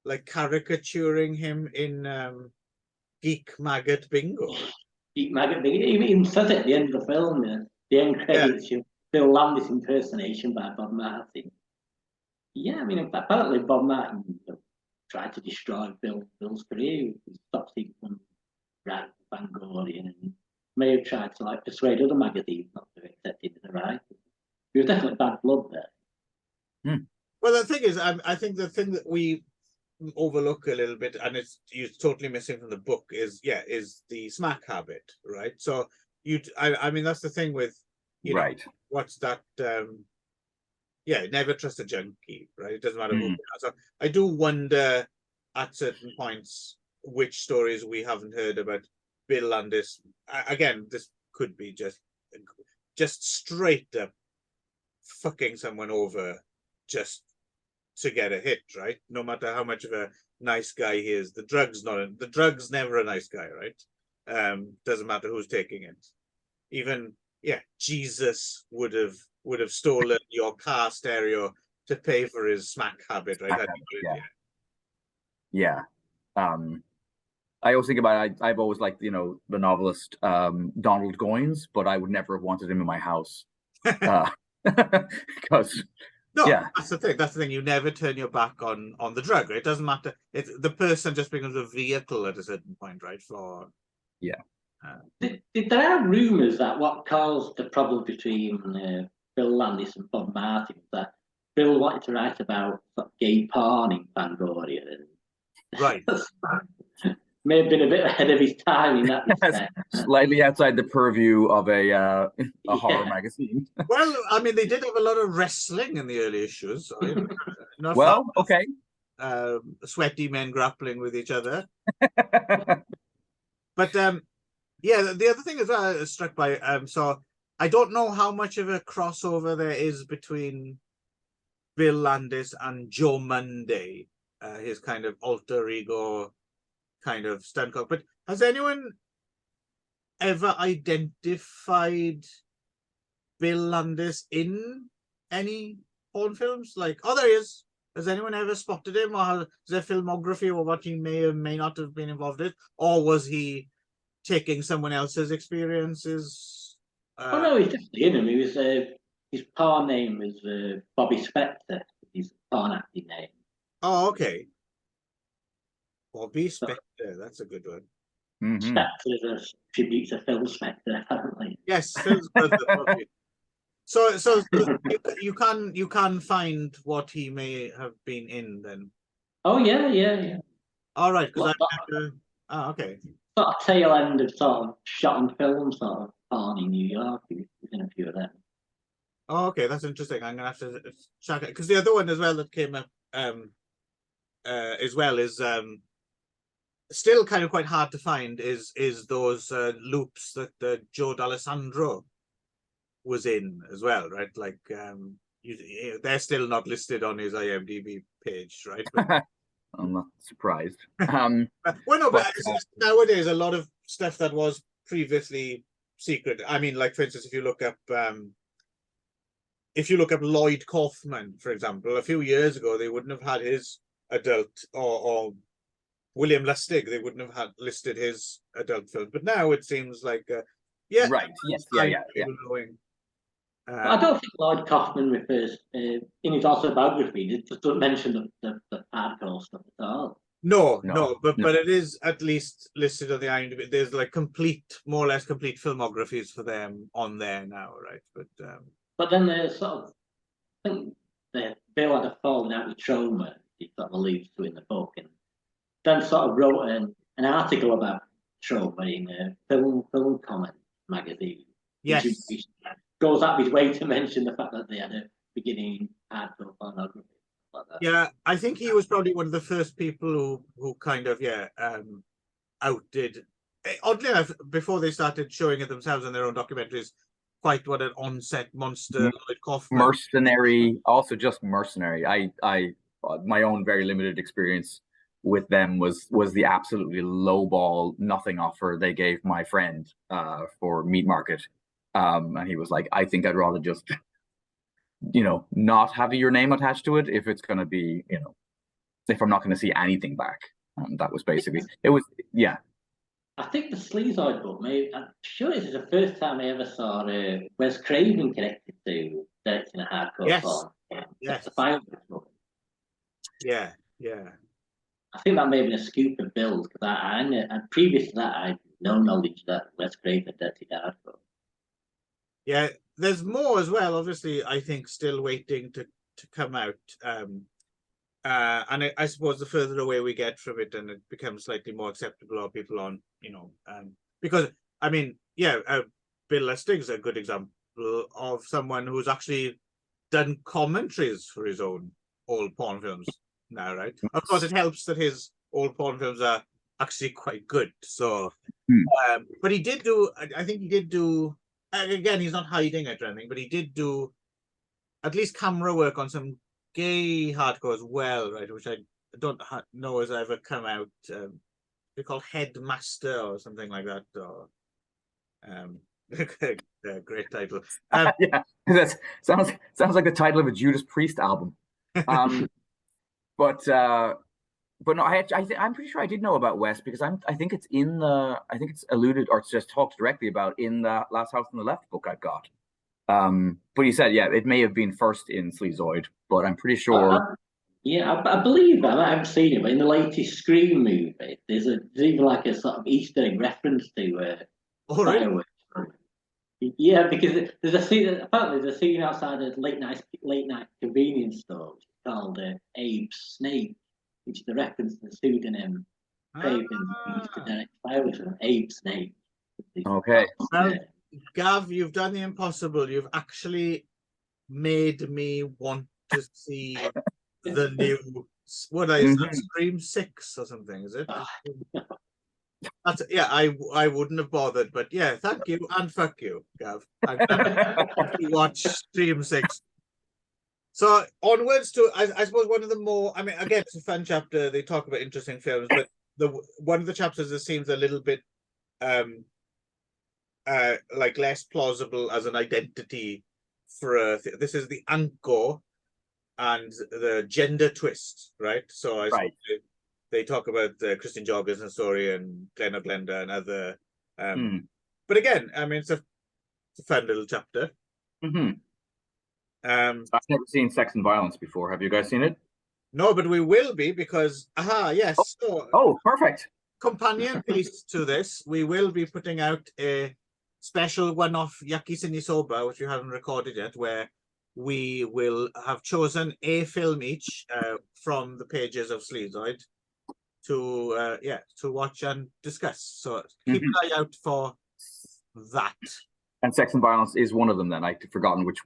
like caricaturing him in Geek Maggot Bingo. Geek Maggot Bingo. He even says it at the end of the film. The end credits show Bill Landis impersonation by Bob Martin. Yeah, I mean, apparently Bob Martin tried to destroy Bill's career. He stopped him from writing Fangoria and may have tried to like persuade other magazines not to accept him as a writer. There was definitely bad blood there. Well, the thing is, I think the thing that we overlook a little bit, and it's totally missing from the book, is the smack habit, right? So I mean, that's the thing with know, what's that? Never trust a junkie, right? It doesn't matter who. So I do wonder at certain points which stories we haven't heard about Bill Landis. Again, this could be just straight up fucking someone over just to get a hit, right? No matter how much of a nice guy he is, the drug's never a nice guy, right? Doesn't matter who's taking it. Even Jesus would have stolen your car stereo to pay for his smack habit, right? I always think about it, I've always liked, the novelist Donald Goines, but I would never have wanted him in my house. Because that's the thing. That's the thing. You never turn your back on the drug, right? It doesn't matter. The person just becomes a vehicle at a certain point, right? There are rumours that what caused the problem between Bill Landis and Bob Martin was that Bill wanted to write about gay porn in Fangoria. Right. May have been a bit ahead of his time in that respect. Slightly outside the purview of a horror magazine. Well, I mean, they did have a lot of wrestling in the early issues. So okay. Sweaty men grappling with each other. But the other thing as well I was struck by, so I don't know how much of a crossover there is between Bill Landis and Joe Monday, his kind of alter ego kind of stunt cock. But has anyone ever identified Bill Landis in any porn films? Like, oh, there he is. Has anyone ever spotted him, or has there filmography or what he may or may not have been involved in? Or was he taking someone else's experiences? Oh no, he's definitely in him. He was his porn name was Bobby Spector. His porn acting name. Oh, okay. Bobby Spector, that's a good one. Mhm. Spector is a tribute to Phil Spector, apparently. Yes, Phil's brother. Bobby. So you can find what he may have been in then. Oh yeah. All right, because What- I never. Oh, okay. Sort of tail end of sort of shot on film sort of porn in New York. He was in a few of them. Oh, okay, that's interesting. I'm gonna have to check it because the other one as well that came up as well is still kind of quite hard to find is those loops that Joe D'Alessandro was in as well, right? Like they're still not listed on his IMDb page, right? But, I'm not surprised. well, no, but nowadays a lot of stuff that was previously secret. I mean, like for instance, if you look up Lloyd Kaufman, for example, a few years ago they wouldn't have had his adult or William Lustig, they wouldn't have had listed his adult film, but now it seems like yeah, Right. Yes. Yeah. I don't think Lloyd Kaufman refers in his autobiography. He just doesn't mention the hardcore stuff at all. No, No. but it is at least listed on the IMDb. There's like more or less complete filmographies for them on there now, right? But then there's sort of, I think Bill had a falling out with Trauma. He sort of alludes to in the book, and then sort of wrote an article about Trauma in a film comment magazine. yes, Which goes out of his way to mention the fact that they had a beginning hardcore pornography. Like that. yeah, I think he was probably one of the first people who kind of outed. Oddly enough, before they started showing it themselves in their own documentaries, quite what an on-set monster Lloyd Kaufman. Mercenary, also just mercenary. I my own very limited experience with them was the absolutely lowball nothing offer they gave my friend for Meat Market, and he was like, I think I'd rather just not have your name attached to it if it's going to be if I'm not going to see anything back. And that was basically it. Was I think the Sleazoid book, I'm sure this is the first time I ever saw Wes Craven connected to directing a hardcore porn. Yes. The Fireworks book. Yeah. I think that may have been a scoop of Bill's because I previous to that I had no knowledge that Wes Craven directed hardcore. Yeah, there's more as well. Obviously, I think still waiting to come out. And I suppose the further away we get from it, and it becomes slightly more acceptable, or people on, because I mean, Bill Lustig's a good example of someone who's actually done commentaries for his own old porn films now, right? Of course, it helps that his old porn films are actually quite good. So, but he did do. I think he did do. Again, he's not hiding it or anything, but he did do at least camera work on some gay hardcore as well, right? Which I don't know has ever come out. They're called Headmaster or something like that. Or great title. yeah, that sounds like the title of a Judas Priest album. But no, I'm pretty sure I did know about Wes because I think it's alluded or it's just talked directly about in the Last House on the Left book I've got. But he said, it may have been first in Sleazoid, but I'm pretty sure. I believe that. I haven't seen it, but in the latest Scream movie, there's even like a sort of Easter egg reference to Fireworks. Yeah, because there's a scene. Apparently, there's a scene outside a late night convenience store called Abe's Snake, which is a reference to the pseudonym Craven used to direct Fireworks from Abe's Snake. Okay. Well, Gav, you've done the impossible. You've actually made me want to see the new. What is that? Scream 6 or something? Is it? I wouldn't have bothered, but yeah, thank you and fuck you, Gav. I'm glad you watch Scream 6. So onwards to, I suppose one of the more, I mean, again, it's a fun chapter. They talk about interesting films, but one of the chapters that seems a little bit like less plausible as an identity for this is the Anko and the gender twist, right? So I Right. suppose they talk about the Christian Jorgensen story and Glenn O'Glenda and other. But again, I mean, it's a fun little chapter. I've never seen Sex and Violence before. Have you guys seen it? No, but we will be because, yes. So, perfect. Companion piece to this, we will be putting out a special one-off Yakisini Soba, which we haven't recorded yet, where we will have chosen a film each from the pages of Sleazoid to watch and discuss. So keep an eye out for that. And Sex and Violence is one of them. Then I'd forgotten which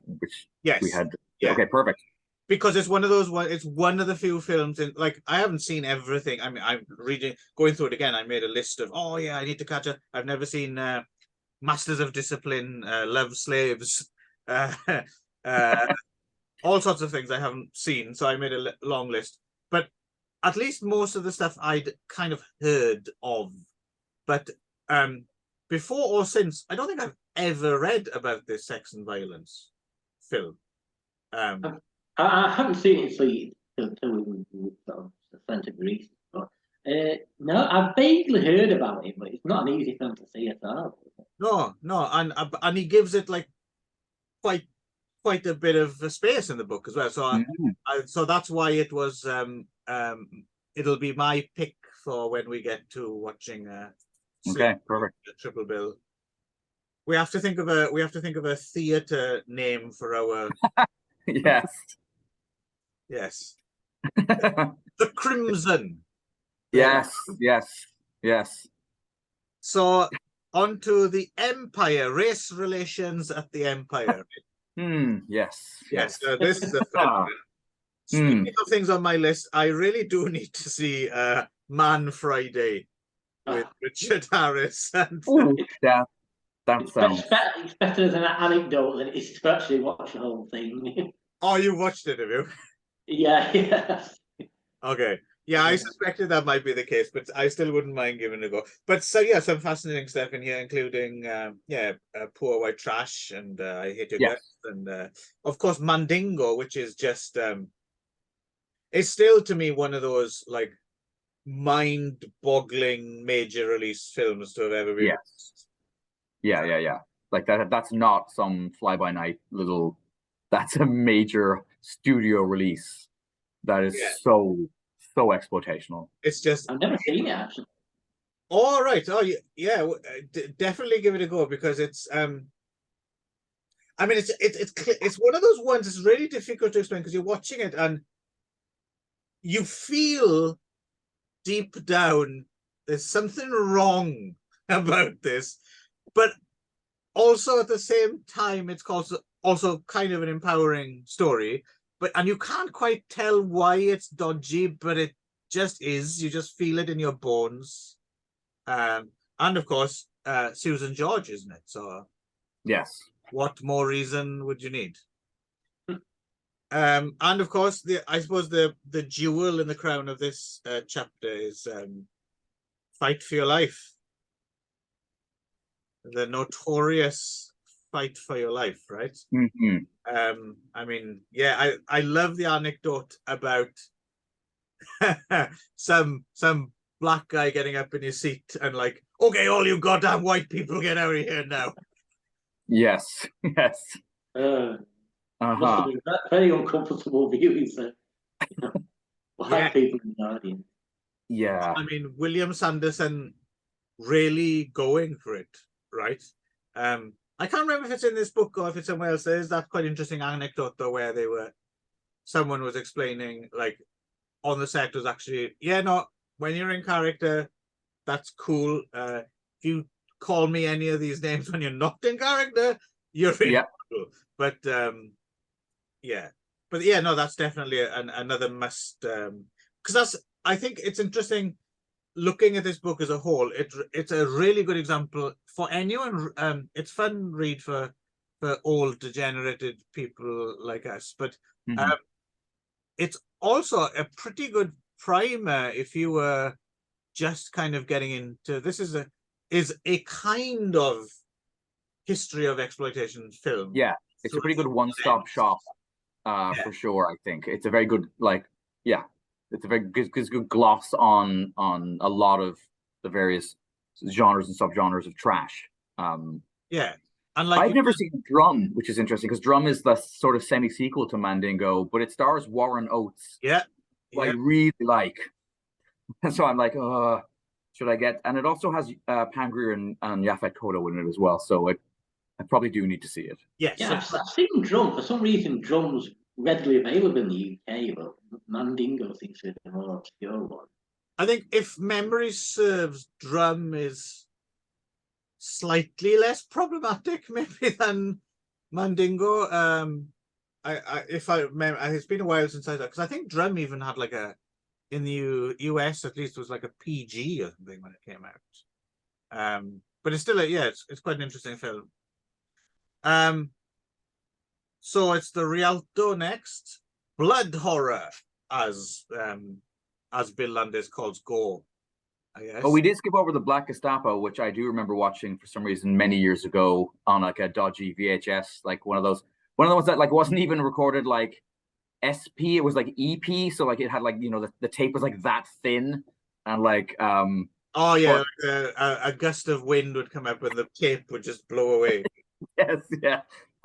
yes we had. Yeah. Okay, perfect. Because it's one of those. It's one of the few films in, like, I haven't seen everything. I mean, I'm going through it again. I made a list of, I need to catch up. I've never seen Masters of Discipline, Love Slaves, all sorts of things I haven't seen. So I made a long list. But at least most of the stuff I'd kind of heard of. But before or since, I don't think I've ever read about this Sex and Violence film. I haven't seen it until we sort of sent it research. But no, I've vaguely heard about it, but it's not an easy film to see at all. No, and he gives it like quite a bit of space in the book as well. So so that's why it was it'll be my pick for when we get to watching okay, perfect. Triple Bill. We have to think of a theater name for our yes. The Crimson. Yes. So on to the Empire, race relations at the Empire. Yes. This is a fun. Speaking of things on my list, I really do need to see Man Friday with Richard Harris. And that sounds. It's better as an anecdote than it is to actually watch the whole thing. Oh, you watched it, have you? Yeah. Okay. Yeah, I suspected that might be the case, but I still wouldn't mind giving it a go. But so some fascinating stuff in here, including Poor White Trash and I Hate Your Guts, and of course Mandingo, which is just it's still to me one of those like mind-boggling major release films to have ever been. Yeah. Like that's not some fly-by-night little. That's a major studio release. That is so exploitational. It's just I've never seen it actually. All right. Oh yeah. Definitely give it a go because it's I mean it's one of those ones. It's really difficult to explain because you're watching it and you feel deep down there's something wrong about this, but also at the same time it's also kind of an empowering story. And you can't quite tell why it's dodgy, but it just is. You just feel it in your bones. And of course, Susan George, isn't it? So yes. What more reason would you need? And of course, I suppose the jewel in the crown of this chapter is Fight for Your Life. The notorious Fight for Your Life, right? I mean, I love the anecdote about some black guy getting up in his seat and like, okay, all you goddamn white people get out of here now. Yes. Must have been very uncomfortable viewing for black people in the audience. Yeah. I mean, William Sanderson really going for it, right? I can't remember if it's in this book or if it's somewhere else. There's that quite interesting anecdote though, where someone was explaining like on the set was actually, when you're in character, that's cool. If you call me any of these names when you're not in character, you're in cool. But that's definitely another must. Because I think it's interesting. Looking at this book as a whole, it's a really good example for anyone. It's fun read for for old degenerated people like us. But Mhm. it's also a pretty good primer if you were just kind of getting into this. Is a kind of history of exploitation film. Yeah, it's a pretty good one-stop shop, for sure. I think it's a very good, yeah, it's a very good gloss on a lot of the various genres and subgenres of trash. Yeah, and like I've never seen Drum, which is interesting because Drum is the sort of semi-sequel to Mandingo, but it stars Warren Oates, yeah, who I yeah. really like. And so I'm like, should I get? And it also has Pam Grier and Yaphet Kotto in it as well. So I probably do need to see it. Yes, Yeah, I've seen Drum. For some reason, Drum's readily available in the UK, but Mandingo seems to be the more obscure one. I think if memory serves, Drum is slightly less problematic maybe than Mandingo. If I remember, it's been a while since I because I think Drum even had like in the US at least was like a PG or something when it came out. But it's still it's quite an interesting film. So it's the Rialto next, blood horror, as Bill Landis calls gore, I guess. Oh, we did skip over the Black Gestapo, which I do remember watching for some reason many years ago on like a dodgy VHS, like one of the ones that like wasn't even recorded like SP, it was like EP, so like it had like the tape was like that thin, and like oh yeah, a gust of wind would come up and the tape would just blow away. Yes, yeah.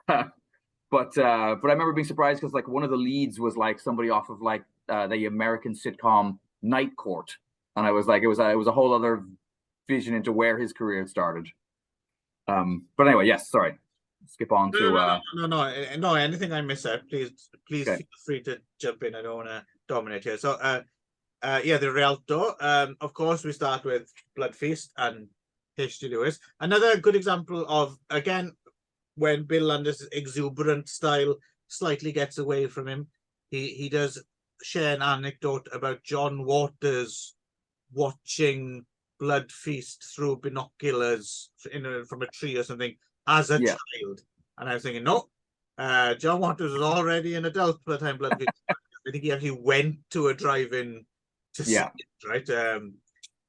But I remember being surprised because like one of the leads was like somebody off of like the American sitcom Night Court, and I was like, it was a whole other vision into where his career had started. But anyway, yes, sorry. Skip on to no. Anything I miss out, please okay. feel free to jump in. I don't want to dominate here. So yeah, the Rialto. Of course, we start with Blood Feast and H.G. Lewis. Another good example of, again, when Bill Landis' exuberant style slightly gets away from him. He does share an anecdote about John Waters watching Blood Feast through binoculars from a tree or something as a child. And I was thinking, no, John Waters was already an adult by the time Blood Feast. I think he actually went to a drive-in to see it, right?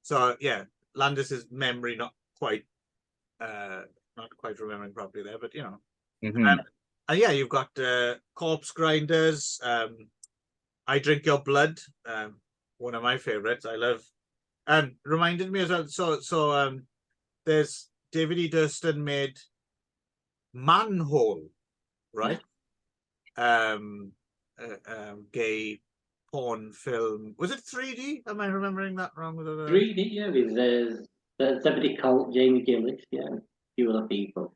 So yeah, Landis's memory not quite remembering properly there, but and yeah, you've got Corpse Grinders, I Drink Your Blood, one of my favorites. I love, and reminded me as well. So there's David E. Durston made Manhole, right? Gay porn film. Was it 3D? Am I remembering that wrong? 3D, yeah, with Zebedee Colt, Jamie Gillis, yeah, a few other people.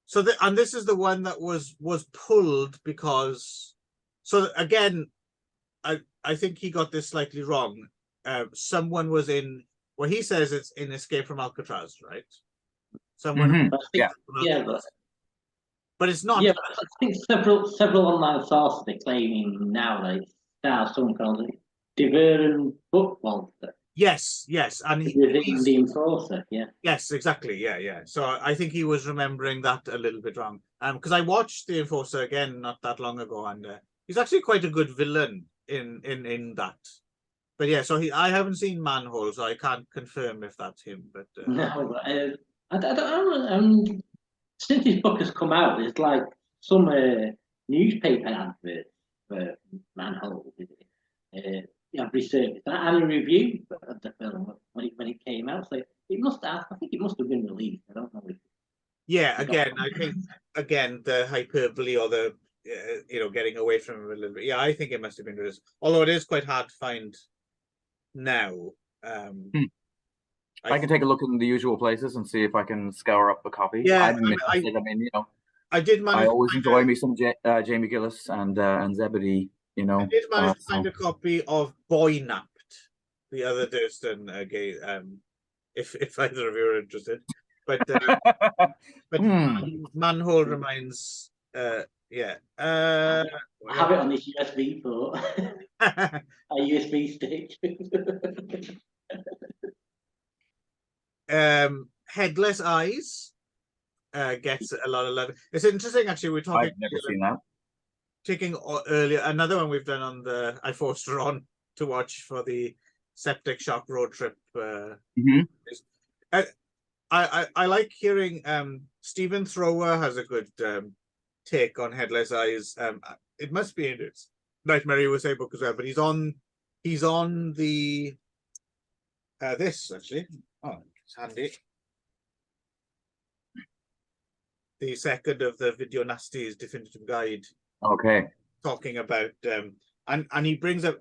So this is the one that was pulled because, so again, I think he got this slightly wrong. Someone was in, well, he says it's in Escape from Alcatraz, right? Someone, but it's not. Yeah, but I think several online sources are claiming now that it stars someone called Deveren Buckwalter. Yes, and he's the enforcer, yeah. Yes, exactly, yeah. So I think he was remembering that a little bit wrong. Because I watched The Enforcer again not that long ago, and he's actually quite a good villain in that. But yeah, so I haven't seen Manhole, so I can't confirm if that's him. But no, but I don't know. Since this book has come out, there's like some newspaper adverts for Manhole. I've researched that and a review of the film when it came out. So it must have. I think it must have been released. I don't know. Yeah, again, I think the hyperbole or the getting away from him a little bit. Yeah, I think it must have been released. Although it is quite hard to find now. I can take a look in the usual places and see if I can scour up a copy. Yeah, I did manage. I always enjoy me some Jamie Gillis and Zebedee. I did manage to find a copy of Boy Napped, the other Durston gay. If either of you are interested, but Manhole reminds. Yeah. I have it on this USB port. A USB stick. Headless Eyes. gets a lot of love. It's interesting, actually. We're talking. I've never seen that. Taking earlier, another one we've done on the. I forced her on to watch for the septic shock road trip. I like hearing. Stephen Thrower has a good take on Headless Eyes. It must be in its Nightmare USA book as well, but he's on the this actually. Oh, it's handy. The second of the Video Nasties Definitive Guide. Okay. Talking about and he brings up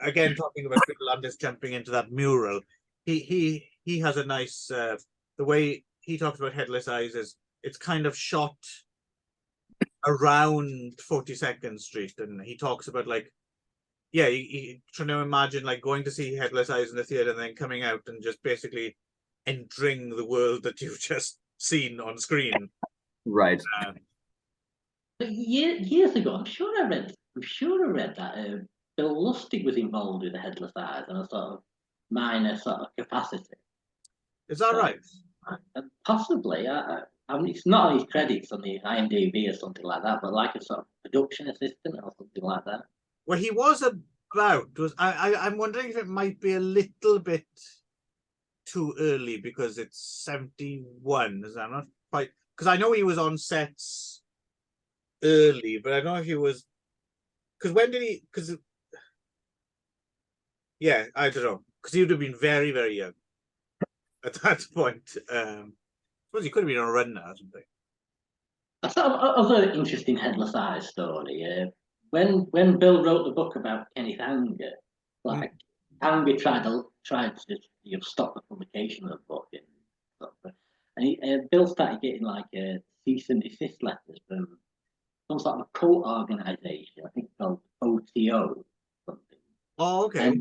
again talking about Landis jumping into that mural. He has a nice the way he talks about Headless Eyes is it's kind of shot around 42nd Street, and he talks about like he trying to imagine like going to see Headless Eyes in the theater and then coming out and just basically entering the world that you've just seen on screen. Right. But years ago, I'm sure I read that Bill Lustig was involved with the Headless Eyes on a sort of minor sort of capacity. Is that right? Possibly. I mean, it's not on his credits on the IMDb or something like that, but like a sort of production assistant or something like that. Well, he was about. I'm wondering if it might be a little bit too early because it's 71. Is that not quite? Because I know he was on sets early, but I don't know if he was. Because when did he? Because yeah, I don't know. Because he would have been very, very young at that point. I suppose he could have been on a run now or something. I thought other interesting Headless Eyes story. When Bill wrote the book about Kenneth Anger, like Anger tried to stop the publication of the book, and Bill started getting like cease and desist letters from some sort of cult organisation, I think called OTO something. Oh, okay. And,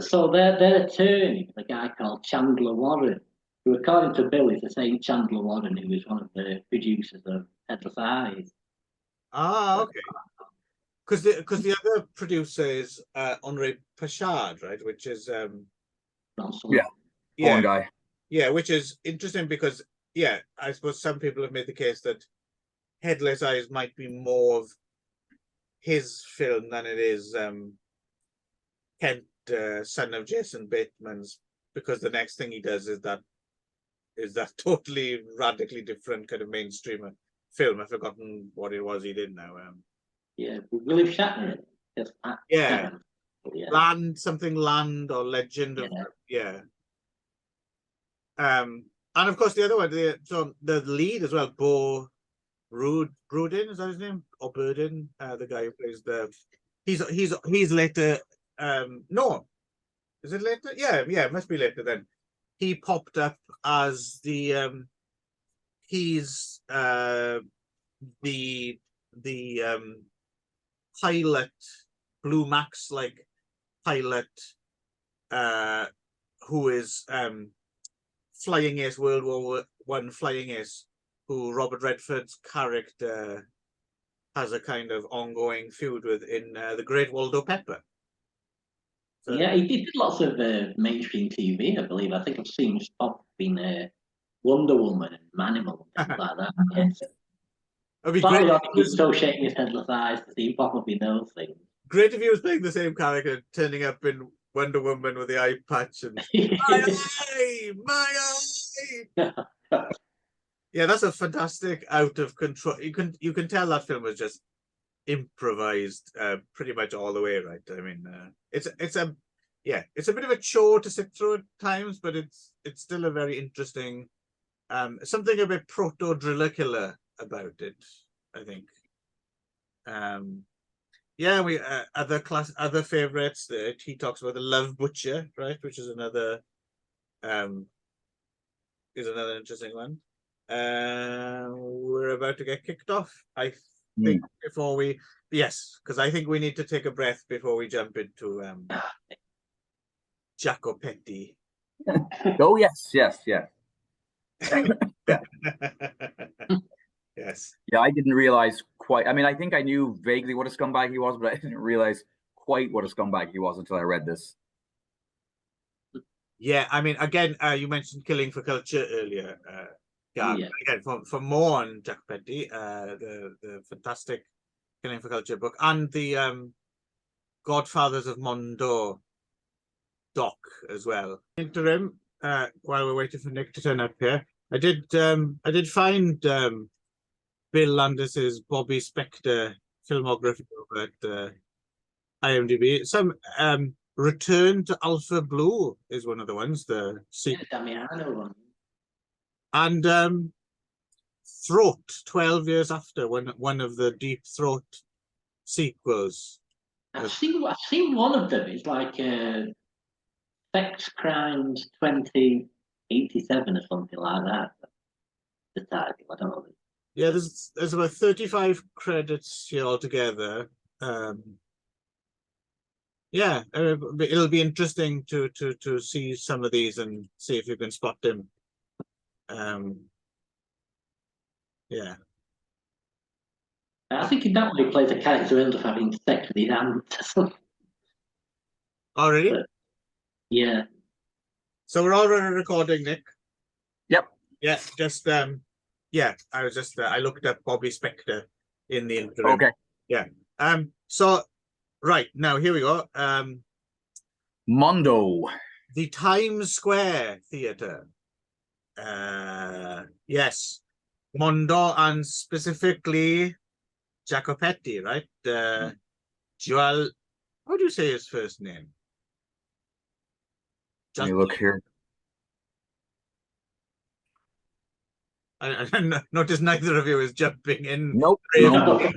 so their attorney, the guy called Chandler Warren, who according to Bill is the same Chandler Warren who was one of the producers of Headless Eyes. Ah, okay. Because the other producer is Henri Pachard, right? Which is porn guy. Yeah, which is interesting because I suppose some people have made the case that Headless Eyes might be more of his film than it is Kent, son of Jason Bateman's, because the next thing he does is that totally radically different kind of mainstream film. I've forgotten what it was he did now. William Shatner. Land or Legend of and of course the other one, the lead as well, Bo Rudin, is that his name? Or Burden, the guy who plays he's later. No, is it later? Yeah, it must be later then. He popped up as the he's the pilot, Blue Max like pilot, who is Flying Ace, World War I Flying Ace, who Robert Redford's character has a kind of ongoing feud with in The Great Waldo Pepper. So, he did lots of mainstream TV, I believe. I think I've seen him pop in Wonder Woman and Manimal and things like that. Yes. It'd be great if he was associating his Headless Eyes to see him pop up in those things. Great if he was playing the same character, turning up in Wonder Woman with the eye patch and my eye. Yeah, that's a fantastic out of control. You can tell that film was just improvised pretty much all the way, right? I mean, it's a bit of a chore to sit through at times, but it's still a very interesting something a bit proto-driller killer about it, I think. We other favorites that he talks about, The Love Butcher, right, which is another interesting one. We're about to get kicked off, I think, before we because I think we need to take a breath before we jump into Jacopetti. Oh yes. Yes. Yeah, I didn't realize quite. I mean, I think I knew vaguely what a scumbag he was, but I didn't realize quite what a scumbag he was until I read this. Yeah, I mean, again, you mentioned Killing for Culture earlier, Gav. Yeah. Again, for more on Jacopetti, the fantastic Killing for Culture book, and the Godfathers of Mondo doc as well. Interim, while we're waiting for Nick to turn up here, I did find Bill Landis's Bobby Spector filmography over at IMDb. Some Return to Alpha Blue is one of the ones, the sequel. Damiano one. And Throat, 12 years after, one of the Deep Throat sequels. I've seen one of them. It's like Feck's Crimes 2087 or something like that. The title, I don't know. Yeah, there's about 35 credits here altogether. Yeah, it'll be interesting to see some of these and see if you can spot them. Yeah. I think in that way he plays a character who ends up having sex with his aunt or something. Oh, really? But, yeah. So we're already recording, Nick. Yep. Yeah, just yeah, I was just I looked at Bobby Spector in the interim. Okay. Yeah. So right, now here we go. Mondo. The Times Square Theatre. Yes. Mondo, and specifically Jacopetti, right? Joel, how do you say his first name? Let me look here. I notice neither of you is jumping in. Nope. No.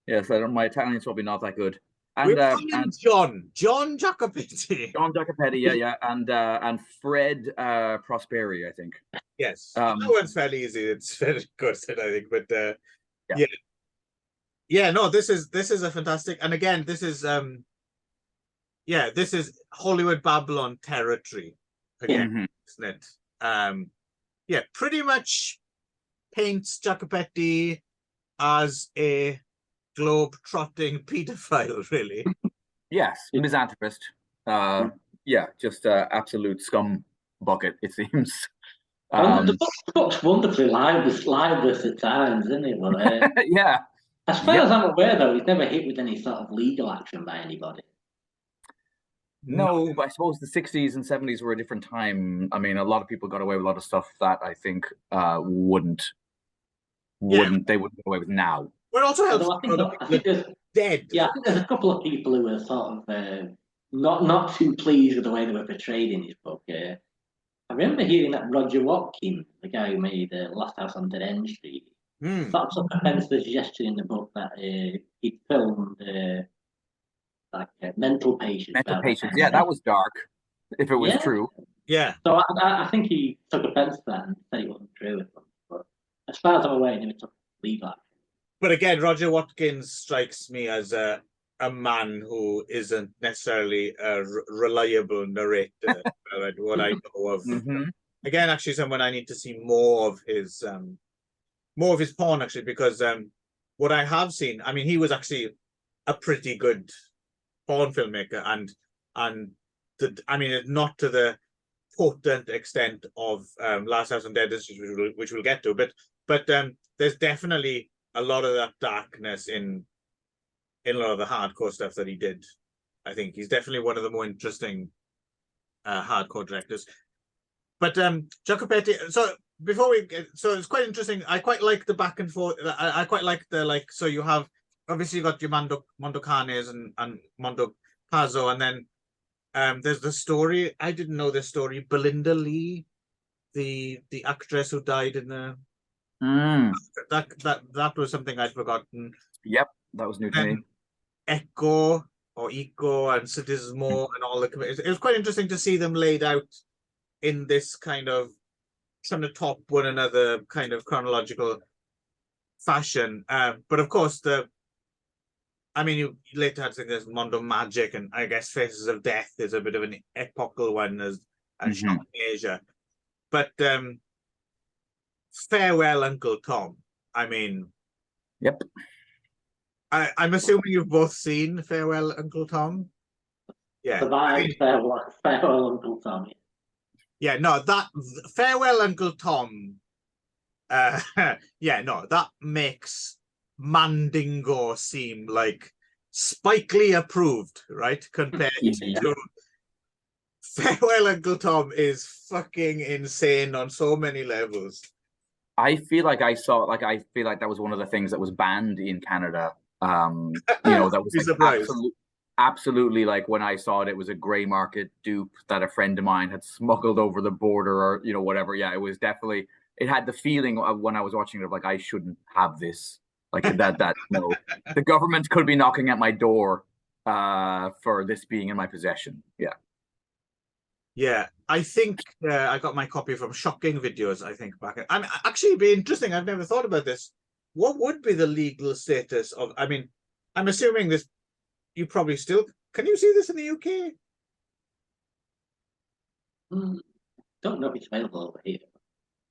Yes, my Italian's probably not that good. And, And John Jacopetti. John Jacopetti, yeah, and Fred Prosperi, I think. Yes, that one's fairly easy. It's very good, I think. But yeah. No, this is a fantastic. And again, this is this is Hollywood Babylon territory again, isn't it? Yeah, pretty much paints Jacopetti as a globe-trotting paedophile, really. Yes, misanthropist. Yeah, just absolute scum bucket, it seems. The book's wonderfully libelous at times, isn't it? But, yeah. As far as I'm aware, though, he's never hit with any sort of legal action by anybody. No, but I suppose the 60s and 70s were a different time. I mean, a lot of people got away with a lot of stuff that I think they wouldn't get away with now. But also helps. I think there's dead. Yeah, I think there's a couple of people who were sort of not too pleased with the way they were portrayed in his book. I remember hearing that Roger Watkins, the guy who made Last House on Dead End Street, sort of offends the suggestion in the book that he filmed like mental patients. Mental patients, yeah, that was dark. If it was true. Yeah. So I think he took offence to that and said it wasn't true. But as far as I'm aware, he never took legal action. But again, Roger Watkins strikes me as a man who isn't necessarily a reliable narrator. What I know of. Again, actually, someone I need to see more of his porn, actually, because what I have seen, I mean, he was actually a pretty good porn filmmaker, and I mean, not to the potent extent of Last House on Dead End Street, which we'll get to, but there's definitely a lot of that darkness in a lot of the hardcore stuff that he did. I think he's definitely one of the more interesting hardcore directors. But Jacopetti, so before we get, so it's quite interesting. I quite like the back and forth. I quite like the so you have obviously you got your Mondo Canes and Mondo Pazzo, and then there's the story. I didn't know this story. Belinda Lee, the actress who died in the that was something I'd forgotten. Yep, that was new to me. Echo and Sadismo and all the committees. It was quite interesting to see them laid out in this kind of trying to top one another kind of chronological fashion. But of course, I mean, you later had things as Mondo Magic, and I guess Faces of Death is a bit of an epochal one as Shot in Asia. But Farewell, Uncle Tom. I mean, yep. I'm assuming you've both seen Farewell, Uncle Tom. Yeah, Survived farewell, Uncle Tom. yeah, no, that Farewell Uncle Tom. Yeah, no, that makes Mandingo seem like Spike Lee approved, right? Compared Yeah. to Farewell Uncle Tom is fucking insane on so many levels. I feel like I feel like that was one of the things that was banned in Canada. That was Be like surprised. absolutely like when I saw it, it was a gray market dupe that a friend of mine had smuggled over the border or whatever. Yeah, it was definitely, it had the feeling of when I was watching it of like I shouldn't have this. Like that the government could be knocking at my door for this being in my possession. Yeah. Yeah, I think I got my copy from Shocking Videos, I think, back. I mean, actually, it'd be interesting. I've never thought about this. What would be the legal status of, I mean, I'm assuming this, you probably still, can you see this in the UK? Don't know if it's available over here.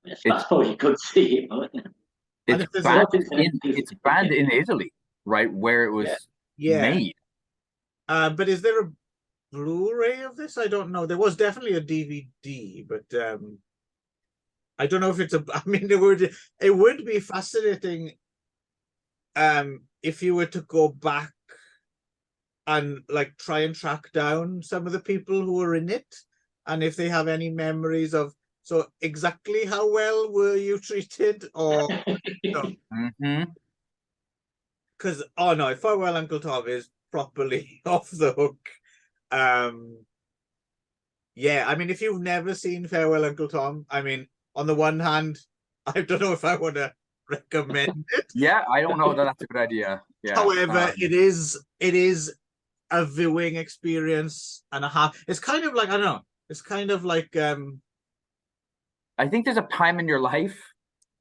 I suppose you could see it, but And if there's a, it's banned in Italy, right, where it was made. But is there a Blu-ray of this? I don't know. There was definitely a DVD, but I don't know if it's a. I mean, it would be fascinating if you were to go back and like try and track down some of the people who were in it, and if they have any memories of. So exactly how well were you treated, or because oh no, Farewell Uncle Tom is properly off the hook. Yeah, I mean, if you've never seen Farewell Uncle Tom, I mean, on the one hand, I don't know if I want to recommend it. Yeah, I don't know that that's a good idea. Yeah. However, it is a viewing experience and a half. It's kind of like, I don't know. It's kind of like I think there's a time in your life,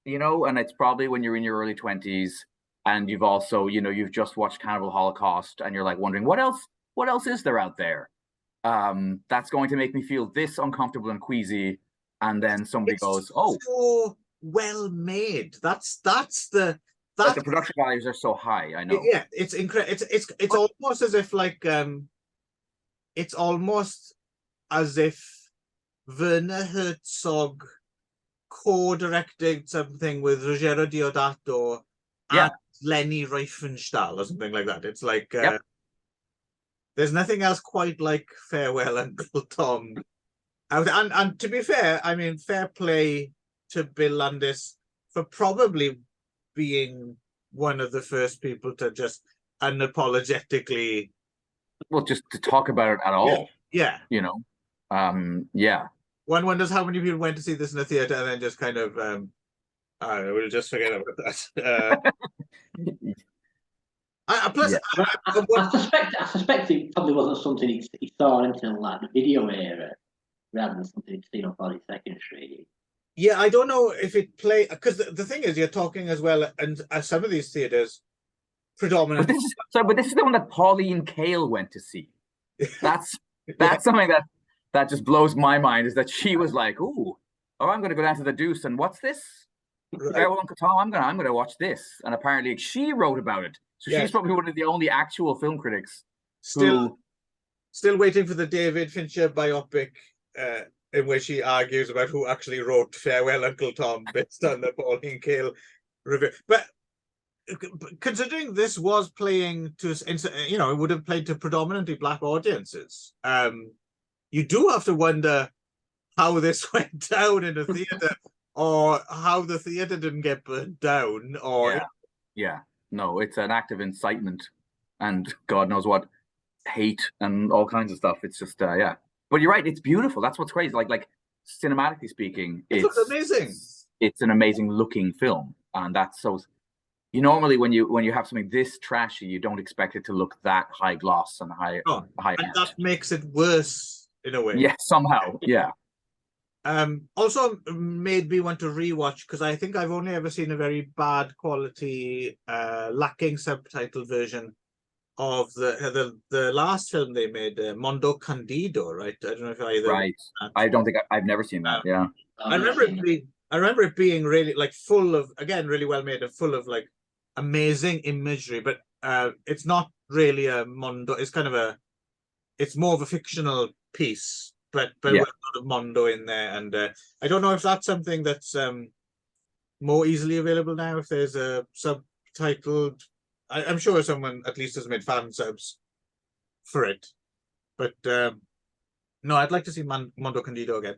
and it's probably when you're in your early 20s and you've also, you've just watched Cannibal Holocaust and you're like wondering what else is there out there? That's going to make me feel this uncomfortable and queasy, and then somebody goes, "Oh, so well made." That's the production values are so high. I know. Yeah, it's incredible. It's almost as if like it's almost as if Werner Herzog co-directed something with Ruggero Deodato and Leni Riefenstahl or something like that. It's like there's nothing else quite like Farewell Uncle Tom. And to be fair, I mean, fair play to Bill Landis for probably being one of the first people to just unapologetically, well, just to talk about it at all. Yeah. Yeah. One wonders how many people went to see this in the theater and then just kind of we'll just forget about that. I suspect it probably wasn't something he saw until like the video era, rather than something he'd seen on 42nd Street. Yeah, I don't know if it played, because the thing is, you're talking as well, and some of these theaters predominantly. But this is the one that Pauline Kael went to see. That's something that just blows my mind, is that she was like, "Ooh, I'm going to go down to the Deuce, and what's this? Farewell Uncle Tom. I'm going to watch this." And apparently, she wrote about it. So she's probably one of the only actual film critics. Still waiting for the David Fincher biopic, in which she argues about who actually wrote Farewell Uncle Tom based on the Pauline Kael review. But considering this was playing to, it would have played to predominantly Black audiences. You do have to wonder how this went down in a theater, or how the theater didn't get burned down, or no, it's an act of incitement and God knows what hate and all kinds of stuff. It's just but you're right, it's beautiful. That's what's crazy. Like cinematically speaking, it's amazing. It's an amazing looking film, and that's so. Normally when you have something this trashy, you don't expect it to look that high gloss and high. And that makes it worse in a way. Yeah, somehow. Yeah. Also made me want to rewatch, because I think I've only ever seen a very bad quality, lacking subtitle version of the last film they made, Mondo Candido, right? I don't know if either. Right. I don't think I've never seen that. Yeah. I remember it being really like full of, again, really well made and full of like amazing imagery, but it's not really a Mondo. It's kind of it's more of a fictional piece, but Yeah. with a lot of Mondo in there. And I don't know if that's something that's more easily available now. If there's a subtitled, I'm sure someone at least has made fan subs for it. But no, I'd like to see Mondo Candido again.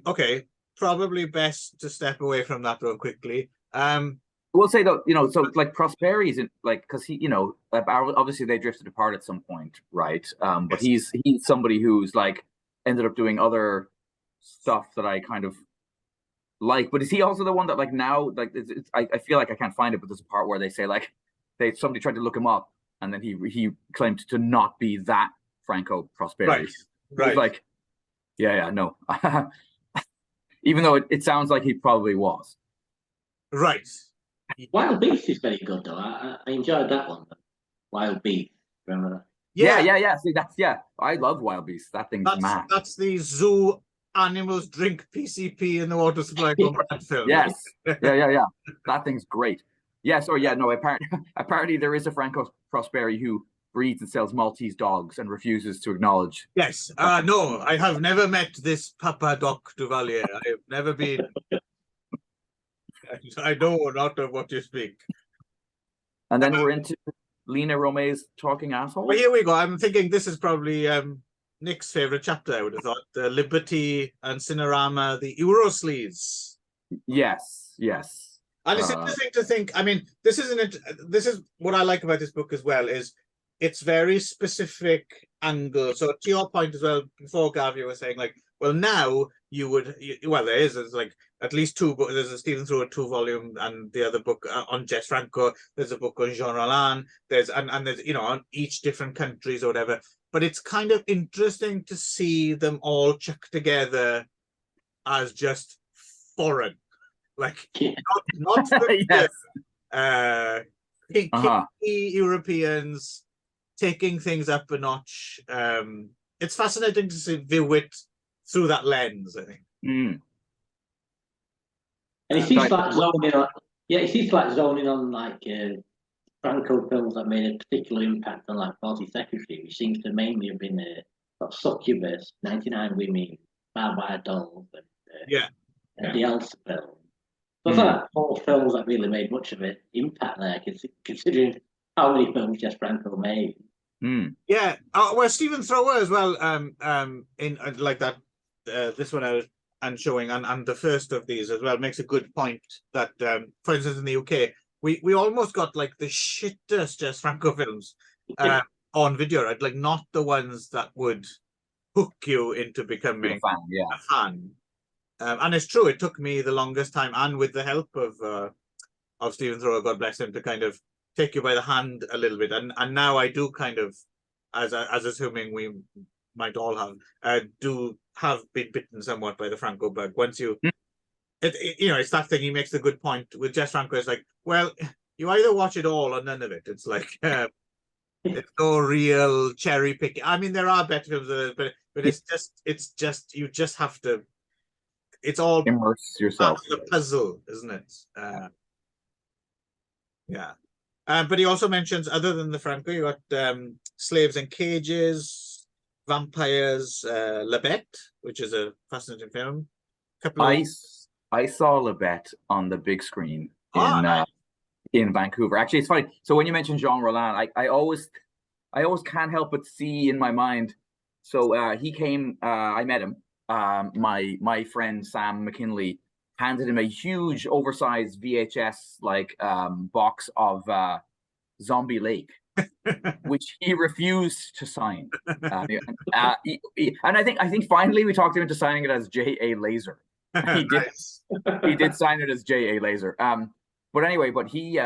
Okay, probably best to step away from that real quickly. We'll say though, so like Prosperi's in like, because he, obviously they drifted apart at some point, right? But Yes. he's somebody who's like ended up doing other stuff that I kind of like. But is he also the one that like now like I feel like I can't find it, but there's a part where they say like somebody tried to look him up and then he claimed to not be that Franco Prosperi. Right. It's like, no. Even though it sounds like he probably was. Right. Wild Beast is very good though. I enjoyed that one. Wild Beast, remember that? Yeah. See, I love Wild Beast. That thing's mad. That's the zoo animals drink PCP in the water supply film. Yes. Yeah. That thing's great. Yes, or no. Apparently, there is a Franco Prosperi who breeds and sells Maltese dogs and refuses to acknowledge. Yes. No, I have never met this Papa Doc Duvalier. I have never been. I know not of what you speak. And then we're into Lena Romay's Talking Asshole. Well, here we go. I'm thinking this is probably Nick's favorite chapter. I would have thought Liberty and Cinerama, the Eurosleaze. Yes. And it's interesting to think. I mean, this is what I like about this book as well. Is it's very specific angle. So to your point as well, before Gav, you were saying like, well, now there's like at least two books. There's a Stephen Thrower 2-volume, and the other book on Jess Franco. There's a book on Jean Roland. There's on each different countries or whatever. But it's kind of interesting to see them all chucked together as just foreign, like not yes. Kinky Europeans taking things up a notch. It's fascinating to view it through that lens, I think. Mm. And it seems like zoning on. Yeah, it seems like zoning on like Franco films that made a particular impact on like 42nd Street, which seems to mainly have been Succubus, 99 Women, Bad Wild Dolls, and the Elsa film. So like 4 films that really made much of an impact there, considering how many films Jess Franco made. Mm. Yeah, well, Stephen Thrower as well. In like that, this one out and showing, and the first of these as well makes a good point that, for instance, in the UK, we almost got like the shittest Jess Franco films on video, right? Like not the ones that would hook you into becoming a fan. And it's true, it took me the longest time, and with the help of Stephen Thrower, God bless him, to kind of take you by the hand a little bit. And now I do kind of, as assuming we might all have, do have been bitten somewhat by the Franco bug. Once you, it's that thing. He makes a good point with Jess Franco. It's like, well, you either watch it all or none of it. It's like it's no real cherry picking. I mean, there are better films, but it's just you just have to. It's all immerse yourself. The puzzle, isn't it? Yeah. But he also mentions, other than the Franco, you got Slaves in Cages, Vampires, Labette, which is a fascinating film. I saw Labette on the big screen in Vancouver. Actually, it's funny. So when you mentioned Jean Roland, I always can't help but see in my mind. So he came. I met him. My friend Sam McKinley handed him a huge, oversized VHS box of Zombie Lake, which he refused to sign. And I think finally we talked him into signing it as J.A. Laser. He did sign it as J.A. Laser. But anyway, he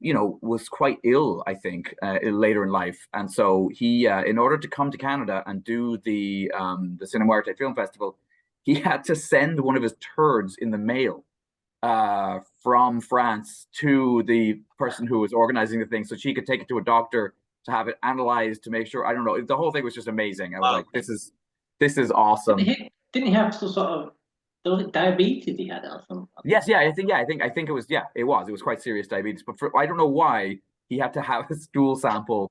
was quite ill, I think, later in life, and so he, in order to come to Canada and do the Cinéma Film Festival, he had to send one of his turds in the mail from France to the person who was organizing the thing, so she could take it to a doctor to have it analyzed to make sure. I don't know. The whole thing was just amazing. I was like, this is awesome. Didn't he have some sort of diabetes he had or something? Yes, I think it was. Yeah, it was quite serious diabetes. But I don't know why he had to have a stool sample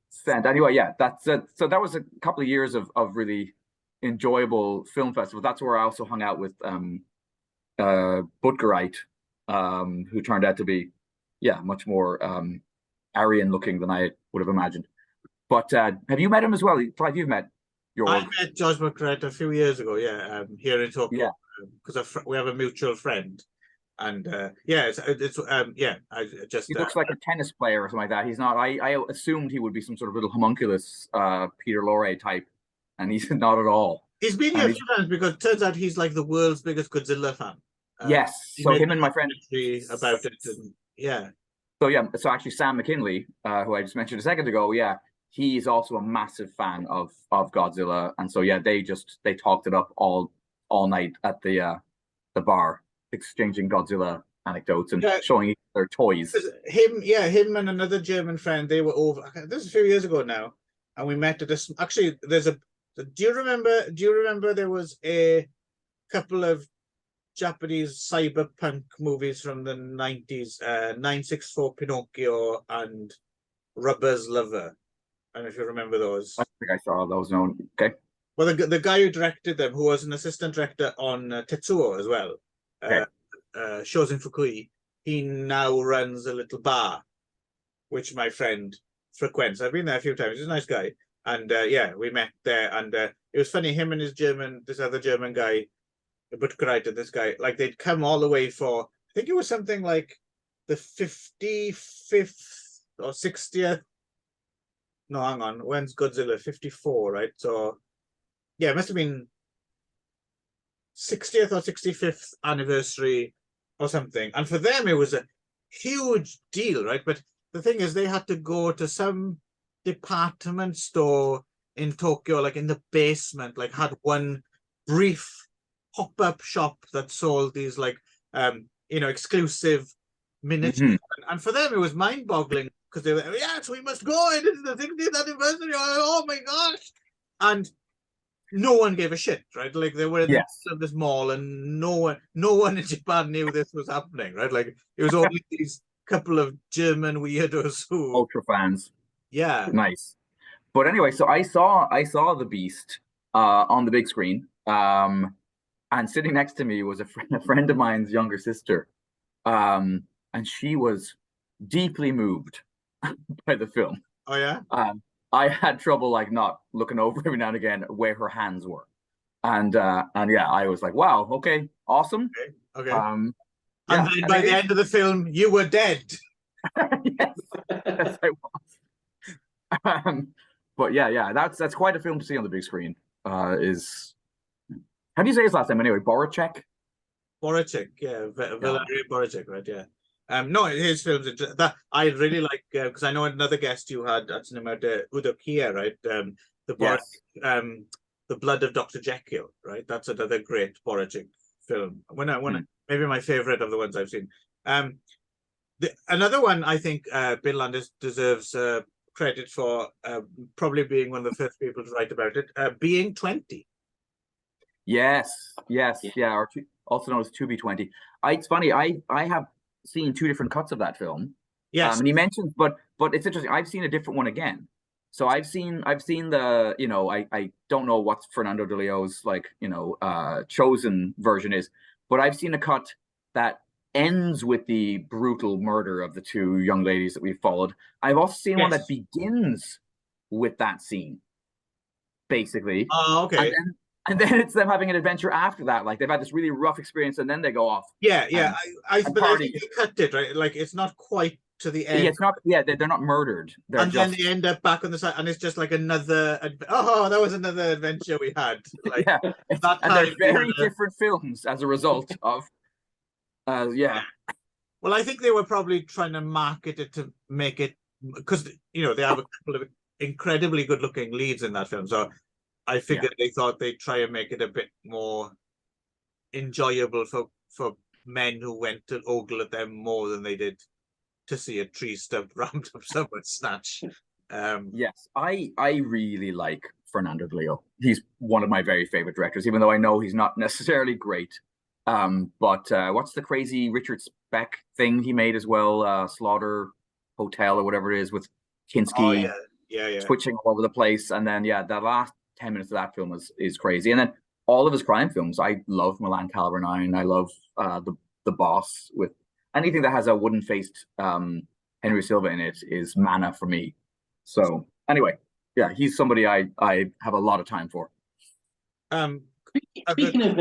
Sent. Anyway, yeah, that's so that was a couple of years of really enjoyable film festivals. That's where I also hung out with Butgerite, who turned out to be, yeah, much more Aryan looking than I would have imagined. But have you met him as well? Clive, you've met your. I met George McCrett a few years ago, yeah, here in Tokyo, because we have a mutual friend, and yeah, it's yeah, I just He looks like a tennis player or something like that. He's not. I assumed he would be some sort of little homunculus, Peter Lorre type, and he's not at all. he's been here a few times because it turns out he's like the world's biggest Godzilla fan. Yes, so him and my friend about it, and yeah. So yeah, so actually Sam McKinley, who I just mentioned a second ago, yeah, he's also a massive fan of Godzilla, and so yeah, they talked it up all night at the bar, exchanging Godzilla anecdotes and showing their toys. Him and another German friend, they were over. This is a few years ago now, and we met at this. Actually, there's a. Do you remember there was a couple of Japanese cyberpunk movies from the 90s, 964 Pinocchio and Rubber's Lover? I don't know if you remember those. I think I saw those. No, okay. Well, the guy who directed them, who was an assistant director on Tetsuo as well, okay. Shozin Fukui, he now runs a little bar, which my friend frequents. I've been there a few times. He's a nice guy. And yeah, we met there. And it was funny, him and this other German guy, Butgerite, this guy, like they'd come all the way for, I think it was something like the 55th or 60th. No, hang on. When's Godzilla? 54, right? So, yeah, it must have been 60th or 65th anniversary or something. And for them, it was a huge deal, right? But the thing is, they had to go to some department store in Tokyo, like in the basement, like had one brief pop-up shop that sold these like exclusive miniatures. And for them it was mind-boggling because they were, yes, we must go, it is the 60th anniversary, oh my gosh. And no one gave a shit, right? Like they were in the middle of this mall and no one in Japan knew this was happening, right? Like it was only these couple of German weirdos who ultra fans. Yeah. Nice. But anyway, so I saw the Beast on the big screen. And sitting next to me was a friend of mine's younger sister. And she was deeply moved by the film. Oh yeah? I had trouble like not looking over every now and again where her hands were. And yeah, I was like, wow, okay, awesome. Okay. And then by the end of the film, you were dead. Yes, I was. But yeah, that's quite a film to see on the big screen. How do you say his last name anyway? Boracek? Boracek, yeah, Valery Boracek, right? Yeah. No, his films that I really like because I know another guest you had at Cinema Udo Kier, right? The Blood of Dr. Jekyll, right? That's another great Boracek film. Maybe my favorite of the ones I've seen. Another one I think Bill Landis deserves credit for probably being one of the first people to write about it. Being 20. Yes, or also known as 2B20. It's funny. I have seen two different cuts of that film. Yes, and he mentions, but it's interesting. I've seen a different one again. So I've seen the I don't know what Fernando de Leo's chosen version is, but I've seen a cut that ends with the brutal murder of the two young ladies that we followed. I've also seen one that begins with that scene, basically. Oh, okay. And then it's them having an adventure after that. Like they've had this really rough experience, and then they go off. Yeah. I think they cut it right. Like it's not quite to the end. Yeah, it's not. Yeah, they're not murdered. Then they end up back on the side, and it's just like another. Oh, that was another adventure we had. Like, yeah, and they're very different films as a result of. Yeah. Well, I think they were probably trying to market it to make it because they have a couple of incredibly good-looking leads in that film, so. I figured they thought they'd try and make it a bit more enjoyable for men who went to ogle at them more than they did to see a tree stump rammed up someone's snatch. Yes, I really like Fernando de Leo. He's one of my very favorite directors, even though I know he's not necessarily great. But what's the crazy Richard Speck thing he made as well? Slaughter Hotel or whatever it is with Kinski. Oh, yeah. Yeah. twitching all over the place. And then the last 10 minutes of that film is crazy. And then all of his crime films, I love Milan Caliber 9. I love the Boss. With anything that has a wooden faced Henry Silva in it is mana for me. So anyway, yeah, he's somebody I have a lot of time for. Speaking of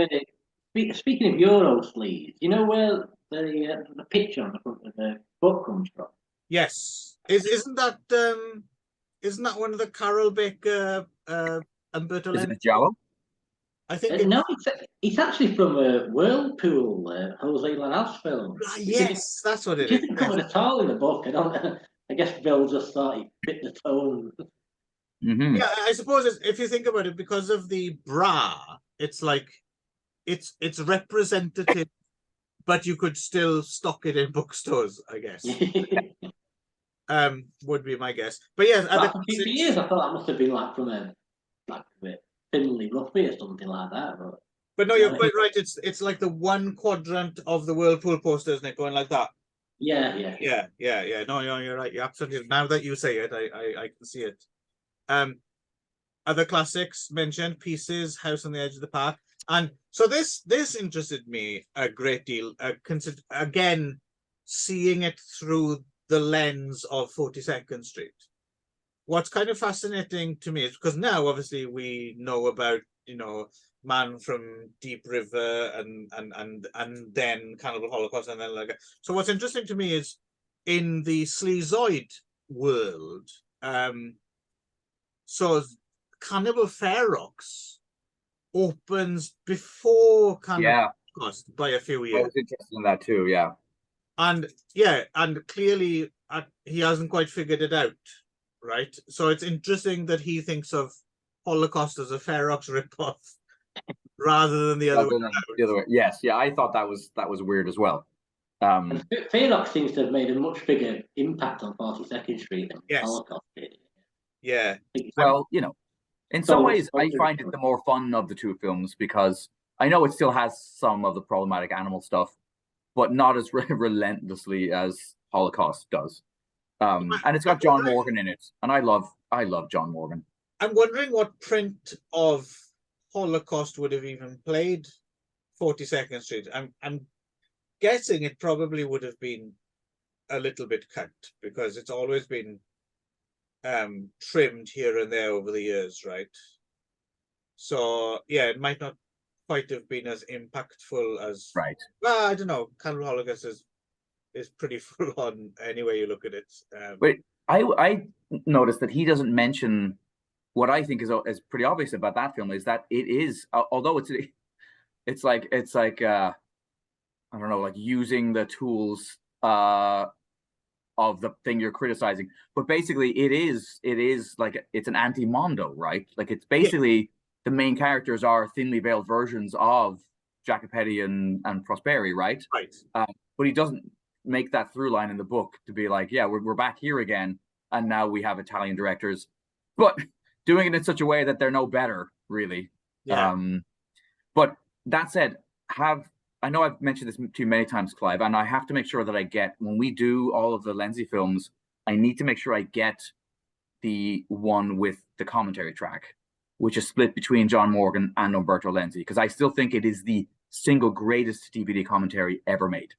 Euro sleeves, you know where the picture on the front of the book comes from? Yes. Isn't that one of the Carol Baker Umberto Is Lenzi? it Giallo? I think No, it's actually from a Whirlpool Jose Lanas film. yes, that's what it is. It isn't covered at all in the book. I guess Bill just thought he fit the tone. Yeah, I suppose if you think about it, because of the bra, it's like it's representative, but you could still stock it in bookstores, I guess. Would be my guess. But yeah, for years I thought that must have been like from a Finley Ruffy or something like that. But no, you're quite right. It's like the one quadrant of the Whirlpool poster, isn't it? Going like that. Yeah. No, you're right. You're absolutely. Now that you say it, I can see it. Other classics mentioned: Pieces, House on the Edge of the Park, and so this interested me a great deal. Again, seeing it through the lens of 42nd Street. What's kind of fascinating to me is because now obviously we know about Man from Deep River and then Cannibal Holocaust and then so what's interesting to me is in the Sleazoid world, so Cannibal Ferox opens before Cannibal Holocaust by a few years. I was interested in that too, yeah. And clearly he hasn't quite figured it out, right? So it's interesting that he thinks of Holocaust as a Ferox ripoff rather than the other way. Yes, I thought that was weird as well. Ferox seems to have made a much bigger impact on 42nd Street than Holocaust did. Yeah. Well, in some ways, I find it the more fun of the two films because I know it still has some of the problematic animal stuff, but not as relentlessly as Holocaust does. And it's got John Morgan in it, and I love John Morgan. I'm wondering what print of Holocaust would have even played 42nd Street. I'm guessing it probably would have been a little bit cut because it's always been trimmed here and there over the years, right? So yeah, it might not quite have been as impactful as well, I don't know. Cannibal Holocaust is pretty full on any way you look at it. But I noticed that he doesn't mention what I think is pretty obvious about that film is that it is, although it's like I don't know, like using the tools of the thing you're criticizing, but basically it is like it's an anti-Mondo, right? Like it's basically the main characters are thinly veiled versions of Jacopetti and Prosperi, right? Right. But he doesn't make that through line in the book to be like, yeah, we're back here again, and now we have Italian directors, but doing it in such a way that they're no better, really. Yeah. But that said, I know I've mentioned this to you many times, Clive, and I have to make sure that I get, when we do all of the Lenzi films, I need to make sure I get the one with the commentary track, which is split between John Morgan and Umberto Lenzi, because I still think it is the single greatest DVD commentary ever made.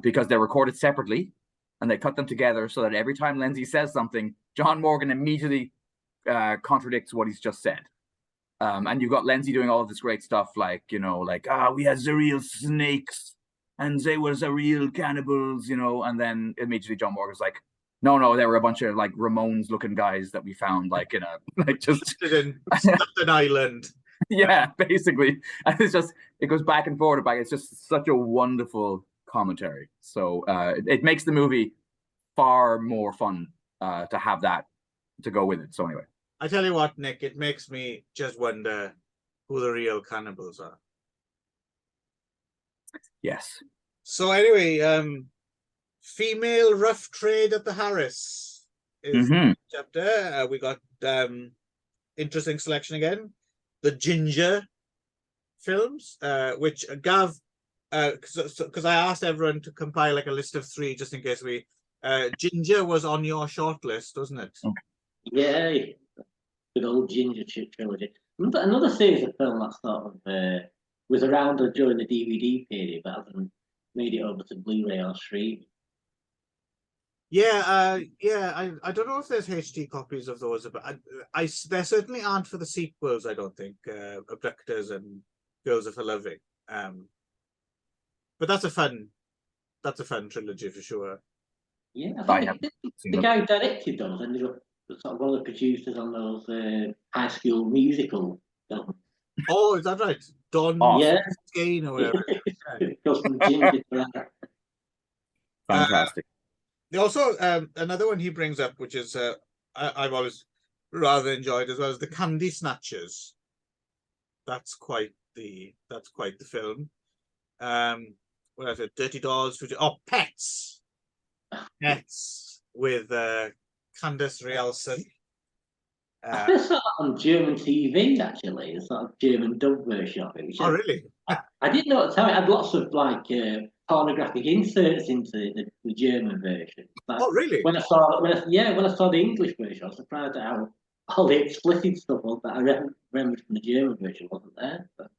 Because they're recorded separately, and they cut them together so that every time Lenzi says something, John Morgan immediately contradicts what he's just said. And you've got Lenzi doing all of this great stuff, like, we had the real snakes, and they were the real cannibals, and then immediately John Morgan's like, no, there were a bunch of like Ramones-looking guys that we found, like in just in Staten Island. Yeah, basically, and it goes back and forth. It's just such a wonderful commentary. So it makes the movie far more fun to have that to go with it. So anyway. I tell you what, Nick, it makes me just wonder who the real cannibals are. Yes. So anyway, female rough trade at the Harris is the chapter. We got interesting selection again. The Ginger films, which Gav, because I asked everyone to compile like a list of 3 just in case we. Ginger was on your short list, wasn't it? Yeah, good old Ginger trilogy. Another series of film that sort of was around during the DVD period, but hasn't made it over to Blu-ray or stream. Yeah, I don't know if there's HD copies of those, but there certainly aren't for the sequels. I don't think Abductors and Girls Are for Loving. But that's a fun trilogy for sure. Yeah, I I think have seen the them. guy who directed those ended up sort of one of the producers on those High School Musical films. Oh, is that right? Don Awesome. Yeah, Skane or whatever. goes from ginger to that. Fantastic. Also, another one he brings up, which is I've always rather enjoyed as well, is the Candy Snatchers. That's quite the film. What else? Dirty Dolls. Pets. Pets with Candice Rielson. I first saw that on German TV actually, a sort of German dub version of it. Which Really? I didn't know at the time. It had lots of like pornographic inserts into the German version. Like, Really? when I saw the English version, I was surprised at how all the explicit stuff was that I remembered from the German version wasn't there. But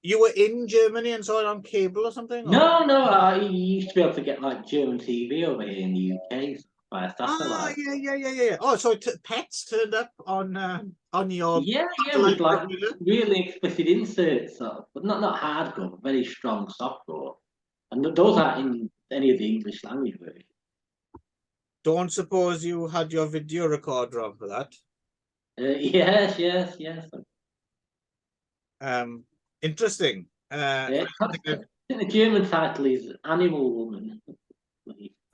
You were in Germany and saw it on cable or something? No, I used to be able to get like German TV over here in the UK via satellite. Yeah. Oh, so Pets turned up on your With like really explicit inserts, sort of, but not hardcore, but very strong softcore. And those aren't in any of the English language versions. Don't suppose you had your video recorder on for that? Yes. Interesting. I think the German title is Animal Woman.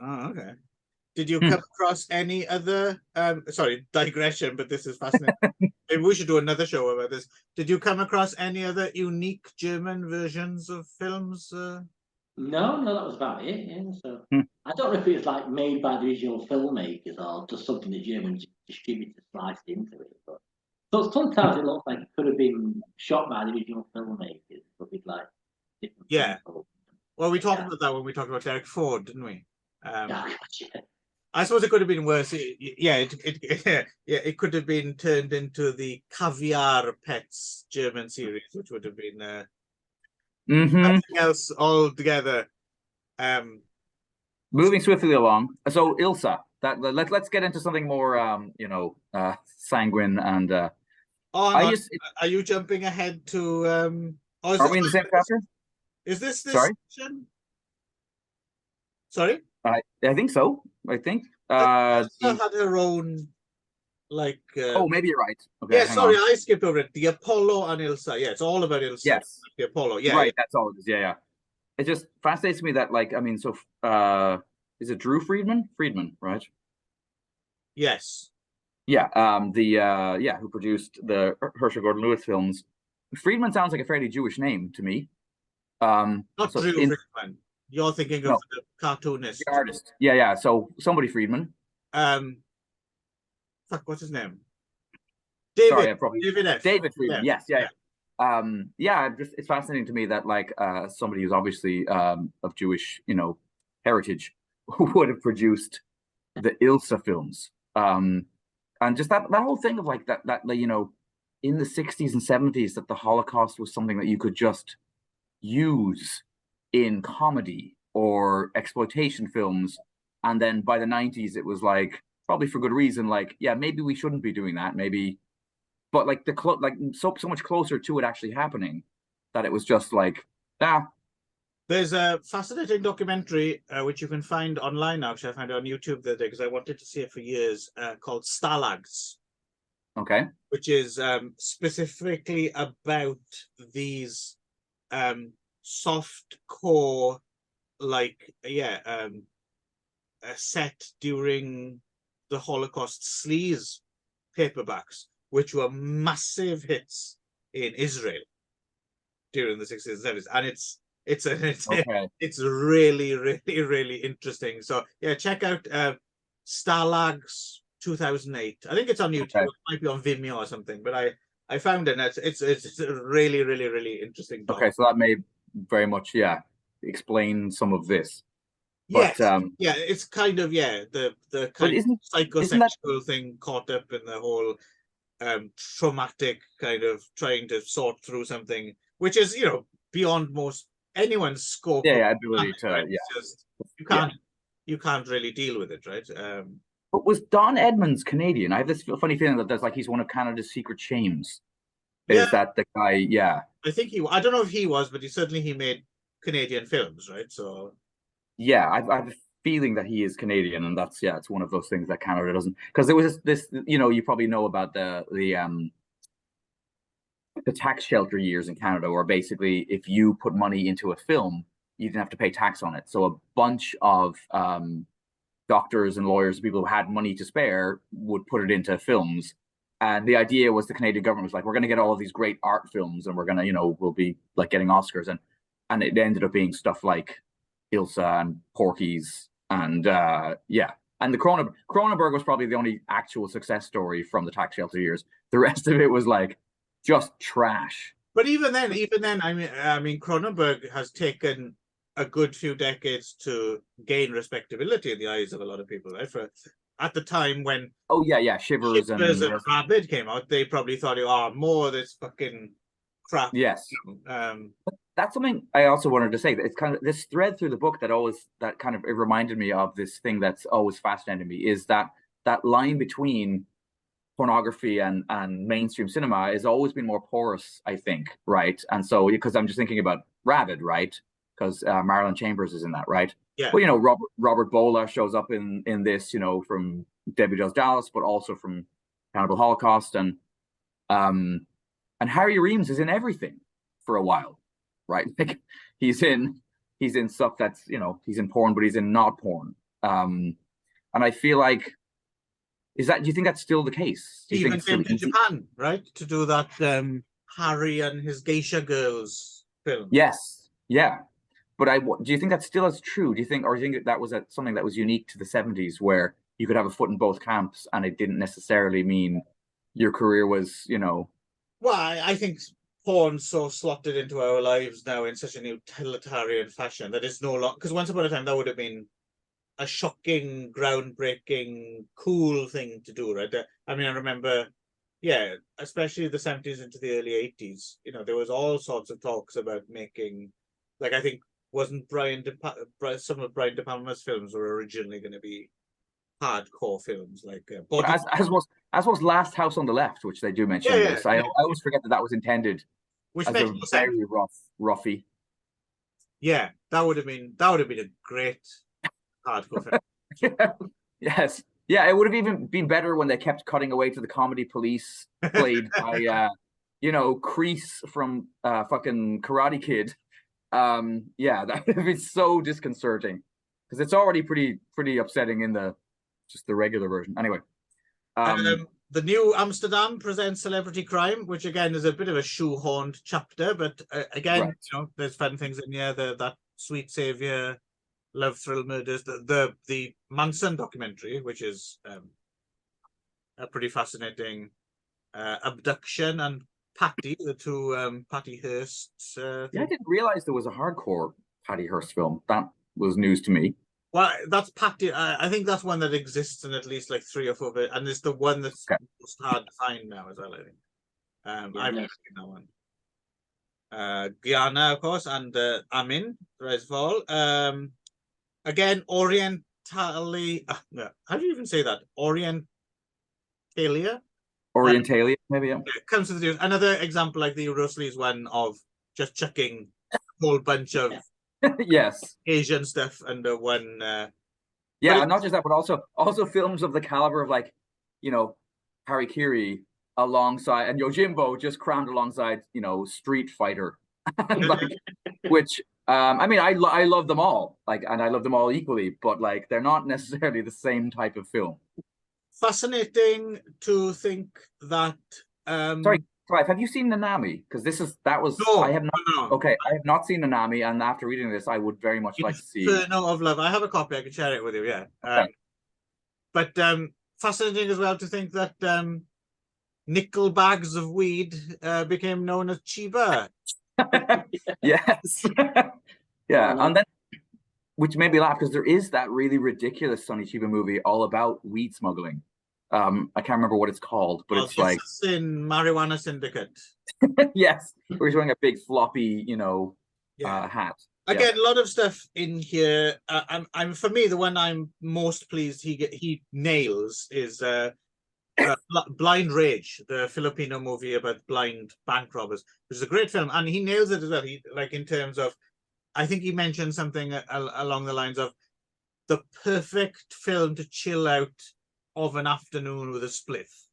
Oh, okay. Did you come across any other sorry, digression, but this is fascinating. Maybe we should do another show about this. Did you come across any other unique German versions of films? No, that was about it. Yeah, so I don't know if it was like made by the original filmmakers or just something the German distributor sliced into it. But so sometimes it looks like it could have been shot by the original filmmakers, but with like different people. Well, we talked about that when we talked about Derek Ford, didn't we? Gotcha. I suppose it could have been worse. It could have been turned into the Caviar Pets German series, which would have been something else altogether. Moving swiftly along. So Ilsa, let's get into something more sanguine and are you jumping ahead to are we in the same chapter? Is this Sorry? section? Sorry? I think so. I think had her own like oh, maybe you're right. Okay, yeah, sorry, I skipped over it. The Apollo and Ilsa. Yeah, it's all about Ilsa. Yes. The Apollo. Yeah. Right, that's all it is. Yeah. It just fascinates me that, like, I mean, so is it Drew Friedman? Friedman, right? Yes. Yeah. Who produced the Herschel Gordon Lewis films. Friedman sounds like a fairly Jewish name to me. Not Drew Friedman. You're thinking of the cartoonist. The artist. Yeah. So somebody Friedman. Fuck, what's his name? David Friedman. Yes. It's fascinating to me that like somebody who's obviously of Jewish, heritage would have produced the Ilsa films. And just that whole thing of like that in the 60s and 70s that the Holocaust was something that you could just use in comedy or exploitation films, and then by the 90s it was like, probably for good reason, like, yeah, maybe we shouldn't be doing that, maybe, but like so much closer to it actually happening that it was just like, There's a fascinating documentary which you can find online now. Actually, I found it on YouTube the other day because I wanted to see it for years, called Stalags. Okay. Which is specifically about these soft core, set during the Holocaust sleaze paperbacks, which were massive hits in Israel during the 60s and 70s, and it's really, really, really interesting. So yeah, check out Stalags 2008. I think it's on YouTube. Okay. It might be on Vimeo or something, but I found it. It's a really, really, really interesting doc. Okay, so that may very much explain some of this. But Yes, yeah, it's kind of the but kind of isn't that psychosexual thing caught up in the whole traumatic kind of trying to sort through something which is beyond most anyone's scope of ability planning, to right? It's just yeah. you can't really deal with it, right? But was Don Edmonds Canadian? I have this funny feeling that there's like he's one of Canada's secret shames. Yeah, Is that the guy? Yeah. I think I don't know if he was, but he made Canadian films, right? So Yeah, I have a feeling that he is Canadian, and that's it's one of those things that Canada doesn't. Because there was this, you probably know about the tax shelter years in Canada, where basically if you put money into a film, you didn't have to pay tax on it. So a bunch of doctors and lawyers, people who had money to spare, would put it into films. And the idea was the Canadian government was like, we're going to get all of these great art films, and we're going to, we'll be like getting Oscars, and it ended up being stuff like Ilsa and Porky's, and and the Cronenberg was probably the only actual success story from the tax shelter years. The rest of it was like just trash. but even then, I mean, Cronenberg has taken a good few decades to gain respectability in the eyes of a lot of people, right? For at the time when Shivers and Rabid came out, they probably thought, oh, more of this fucking crap. Yes. That's something I also wanted to say. That it's kind of this thread through the book that kind of it reminded me of this thing that's always fascinated me, is that line between pornography and mainstream cinema has always been more porous, I think, right? And so, because I'm just thinking about Rabid, right? Because Marilyn Chambers is in that, right? Yeah. Well, Robert Bola shows up in this, from Debbie Does Dallas, but also from Cannibal Holocaust, and Harry Reams is in everything for a while, right? Like he's in stuff that's he's in porn, but he's in not porn. And I feel like, do you think that's still the case? Do you Even think it's in Japan, right? To do that Harry and his geisha girls film. Yes, yeah. But do you think that still is true? Do you think that was something that was unique to the 70s, where you could have a foot in both camps and it didn't necessarily mean your career was, Well, I think porn's so slotted into our lives now in such an utilitarian fashion that it's no longer, because once upon a time that would have been a shocking, groundbreaking, cool thing to do, right? I mean, I remember, especially the 70s into the early 80s, there was all sorts of talks about making, like, I think, wasn't some of Brian De Palma's films were originally going to be hardcore films, like but as was Last House on the Left, which they do mention in this. I always forget that was intended which as a very roughy. Yeah, that would have been a great hardcore film. Yes. Yeah, it would have even been better when they kept cutting away to the comedy police played by Kreese from fucking Karate Kid. That would be so disconcerting, because it's already pretty upsetting in the regular version. Anyway, the New Amsterdam presents Celebrity Crime, which again is a bit of a shoehorned chapter, but again, right. There's fun things in here. That Sweet Savior, Love Thrill Murders, the Manson documentary, which is a pretty fascinating Abduction, and Patty, the two Patty Hearsts. I didn't realize there was a hardcore Patty Hearst film. That was news to me. Well, that's Patty. I think that's one that exists in at least like 3 or 4 bit, and it's the one that's most hard to find now as well, I think. I've never seen that one. Guyana, of course, and Amin, Rise Fall. Again, Orientally. How do you even say that? Orientalia? Orientalia, maybe. Yeah. Comes to the another example like the Rusleys one of just chucking a whole bunch of yes Asian stuff under one. And not just that, but also films of the caliber of Harry Kiri alongside, and Yojimbo just crammed alongside Street Fighter, which I mean, I love them all, and I love them all equally, but they're not necessarily the same type of film. Fascinating to think that. Sorry, Clive, have you seen Nanami? Because I have not. No. Okay, I have not seen Nanami, and after reading this, I would very much like to see. Inferno of Love. I have a copy. I can share it with you. Yeah. Okay. But fascinating as well to think that nickel bags of weed became known as Chiba. Yes. Yeah, and then which made me laugh because there is that really ridiculous Sonny Chiba movie all about weed smuggling. I can't remember what it's called, but Oh, it's the like Assassin Marijuana Syndicate. yes, where he's wearing a big floppy, Yeah. hat. Again, a lot of stuff in here. I'm for me, the one I'm most pleased he nails is Blind Rage, the Filipino movie about blind bank robbers, which is a great film, and he nails it as well. He like in terms of, I think he mentioned something along the lines of the perfect film to chill out of an afternoon with a spliff.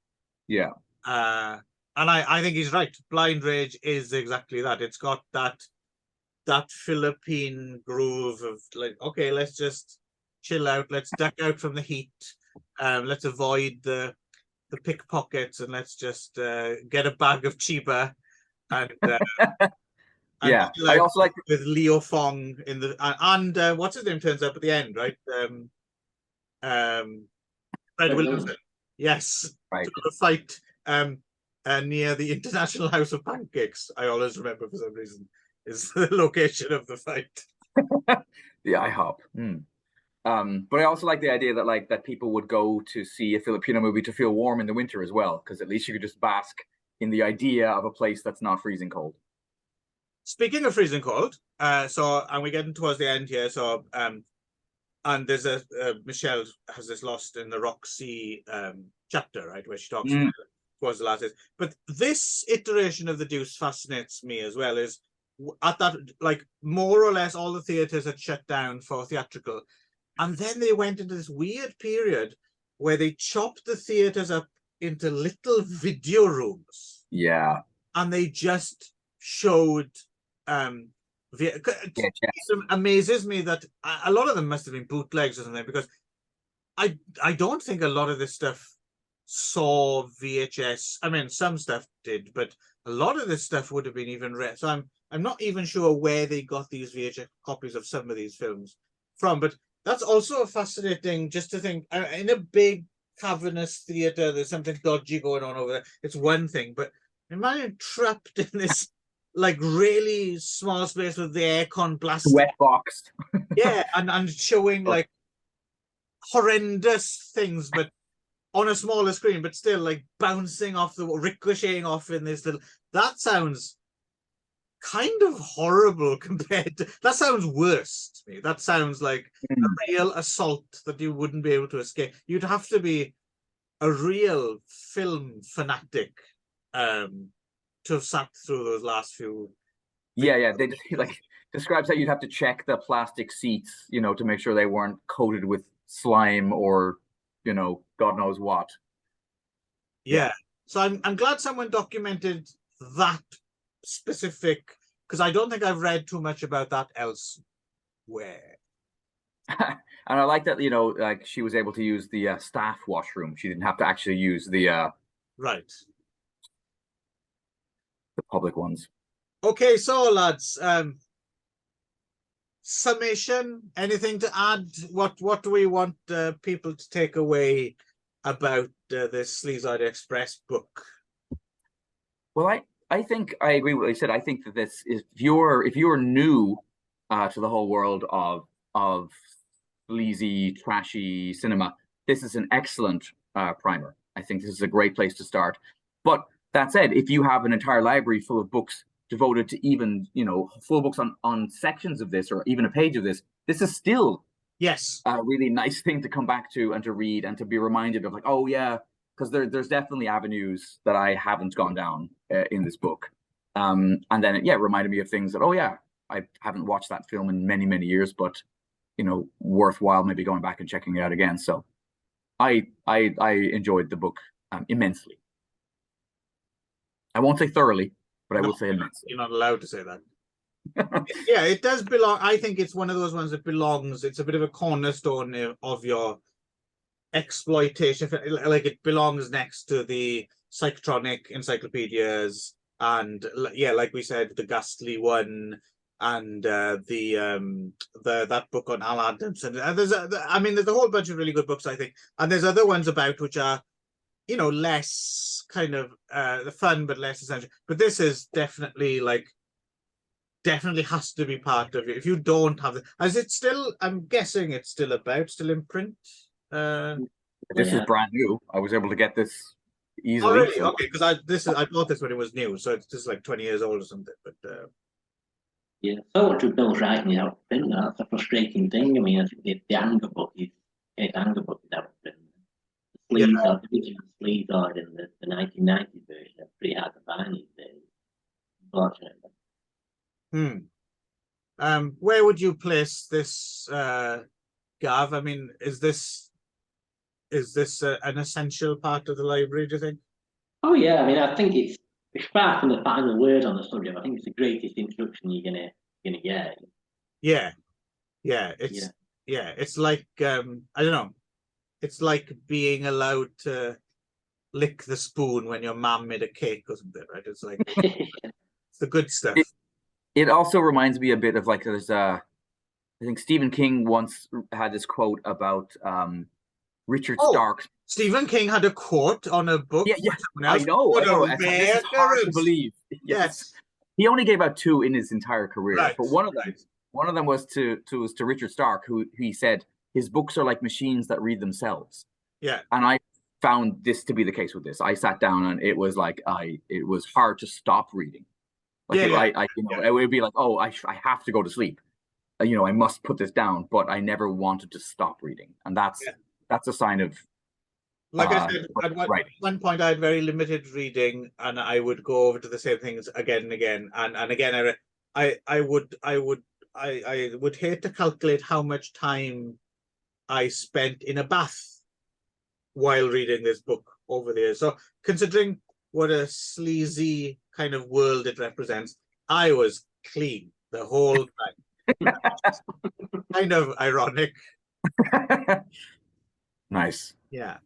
Yeah. And I think he's right. Blind Rage is exactly that. It's got that Philippine groove of like, okay, let's just chill out, let's duck out from the heat, let's avoid the pickpockets, and let's just get a bag of chiba and Yeah. chill I out also like with Leo Fong in the and what's his name turns up at the end, right? Fred Williamson. Yes. right. To a fight near the International House of Pancakes. I always remember for some reason is the location of the fight. The IHOP. But I also like the idea that that people would go to see a Filipino movie to feel warm in the winter as well, because at least you could just bask in the idea of a place that's not freezing cold. Speaking of freezing cold, and we're getting towards the end here, and there's Michelle has this Lost in the Rock Sea chapter, right, where she talks about it towards the last. But this iteration of the Deuce fascinates me as well, is at that, like, more or less all the theatres had shut down for theatrical, and then they went into this weird period where they chopped the theatres up into little video rooms. Yeah. And they just showed it amazes me that a lot of them must have been bootlegs or something, because I don't think a lot of this stuff saw VHS. I mean, some stuff did, but a lot of this stuff would have been even rare. So I'm not even sure where they got these VHS copies of some of these films from. But that's also a fascinating, just to think, in a big cavernous theater, there's something dodgy going on over there. It's one thing, but imagine trapped in this like really small space with the aircon blasting, wet boxed. Yeah, and showing like horrendous things, but on a smaller screen, but still like bouncing off the ricocheting off in this little. That sounds kind of horrible compared to. That sounds worse to me. That sounds like a real assault that you wouldn't be able to escape. You'd have to be a real film fanatic to have sat through those last few. Yeah. They like describes how you'd have to check the plastic seats, to make sure they weren't coated with slime or, God knows what. Yeah. So I'm glad someone documented that specific, because I don't think I've read too much about that elsewhere. And I like that, like she was able to use the staff washroom. She didn't have to actually use the right. The public ones. Okay, so lads, summation, anything to add? What do we want people to take away about this Sleazoid Express book? Well, I think I agree with what you said. I think that this is, if you're new to the whole world of sleazy, trashy cinema, this is an excellent primer. I think this is a great place to start. But that said, if you have an entire library full of books devoted to even, full books on sections of this, or even a page of this is still a really nice thing to come back to and to read and to be reminded of, like, oh yeah, because there's definitely avenues that I haven't gone down in this book. And then it reminded me of things that, oh yeah, I haven't watched that film in many, many years, but worthwhile maybe going back and checking it out again. So I enjoyed the book immensely. I won't say thoroughly, but I will say immensely. You're not allowed to say that. Yeah, it does belong. I think it's one of those ones that belongs. It's a bit of a cornerstone of your exploitation. Like, it belongs next to the Psychotronic encyclopedias, and like we said, the Ghastly one, and that book on Al Adamson. And there's a whole bunch of really good books, I think, and there's other ones about which are, less kind of fun, but less essential. But this is definitely like definitely has to be part of it. If you don't have it, is it still? I'm guessing it's still in print. This is brand new. I was able to get this easily. Oh, really? So. Okay, because I bought this when it was new, so it's just like 20 years old or something. But Yeah, so much of Bill's writing is out of print. That's a frustrating thing. I mean, I think the anger book is anger book is out of print. The Sleazoid, the original Sleazoid in the 1990 version are pretty hard to find these days, unfortunately. Where would you place this, Gav? I mean, is this an essential part of the library, do you think? Oh yeah, I mean, I think it's far from the final word on the subject. I think it's the greatest introduction you're gonna get. Yeah, it's like I don't know, it's like being allowed to lick the spoon when your mom made a cake or something, right? It's like it's the good stuff. It also reminds me a bit of like there's I think Stephen King once had this quote about Richard Stark. Stephen King had a quote on a book. Yeah, I know. This is hard to believe. Yes. He only gave out 2 in his entire career, right, but one of them was to Richard Stark, who he said his books are like machines that read themselves. Yeah. And I found this to be the case with this. I sat down and it was like it was hard to stop reading. Like it would be like, oh, I have to go to sleep. I must put this down, but I never wanted to stop reading, and that's a sign of. Like I said, at one point I had very limited reading, and I would go over to the same things again and again, and again. I would hate to calculate how much time I spent in a bath while reading this book over the years. So, considering what a sleazy kind of world it represents, I was clean the whole time. Kind of ironic. Nice. Yeah.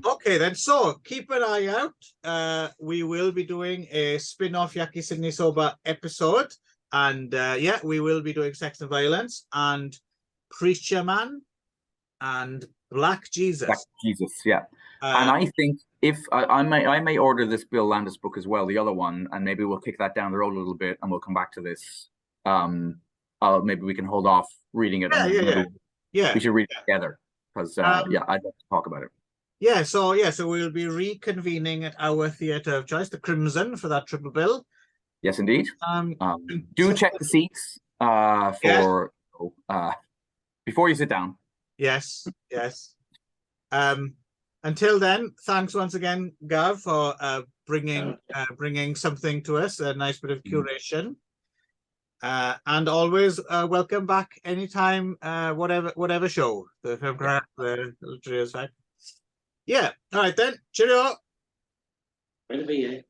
Okay then, so keep an eye out. We will be doing a spin-off Yaki Sydney Soba episode, and we will be doing Sex and Violence and Preacher Man and Black Jesus. Black Jesus, yeah. And I think if I may order this Bill Landis book as well, the other one, and maybe we'll kick that down the road a little bit, and we'll come back to this. Maybe we can hold off reading it. We should read it together because I'd like to talk about it. So we'll be reconvening at our theatre of choice, the Crimson, for that triple bill. Yes, indeed. Do check the seats before you sit down. Yes. Until then, thanks once again, Gav, for bringing something to us, a nice bit of curation. And always welcome back anytime, whatever show, the film craft, the trios, right? Yeah, all right then. Cheerio. Great to be here.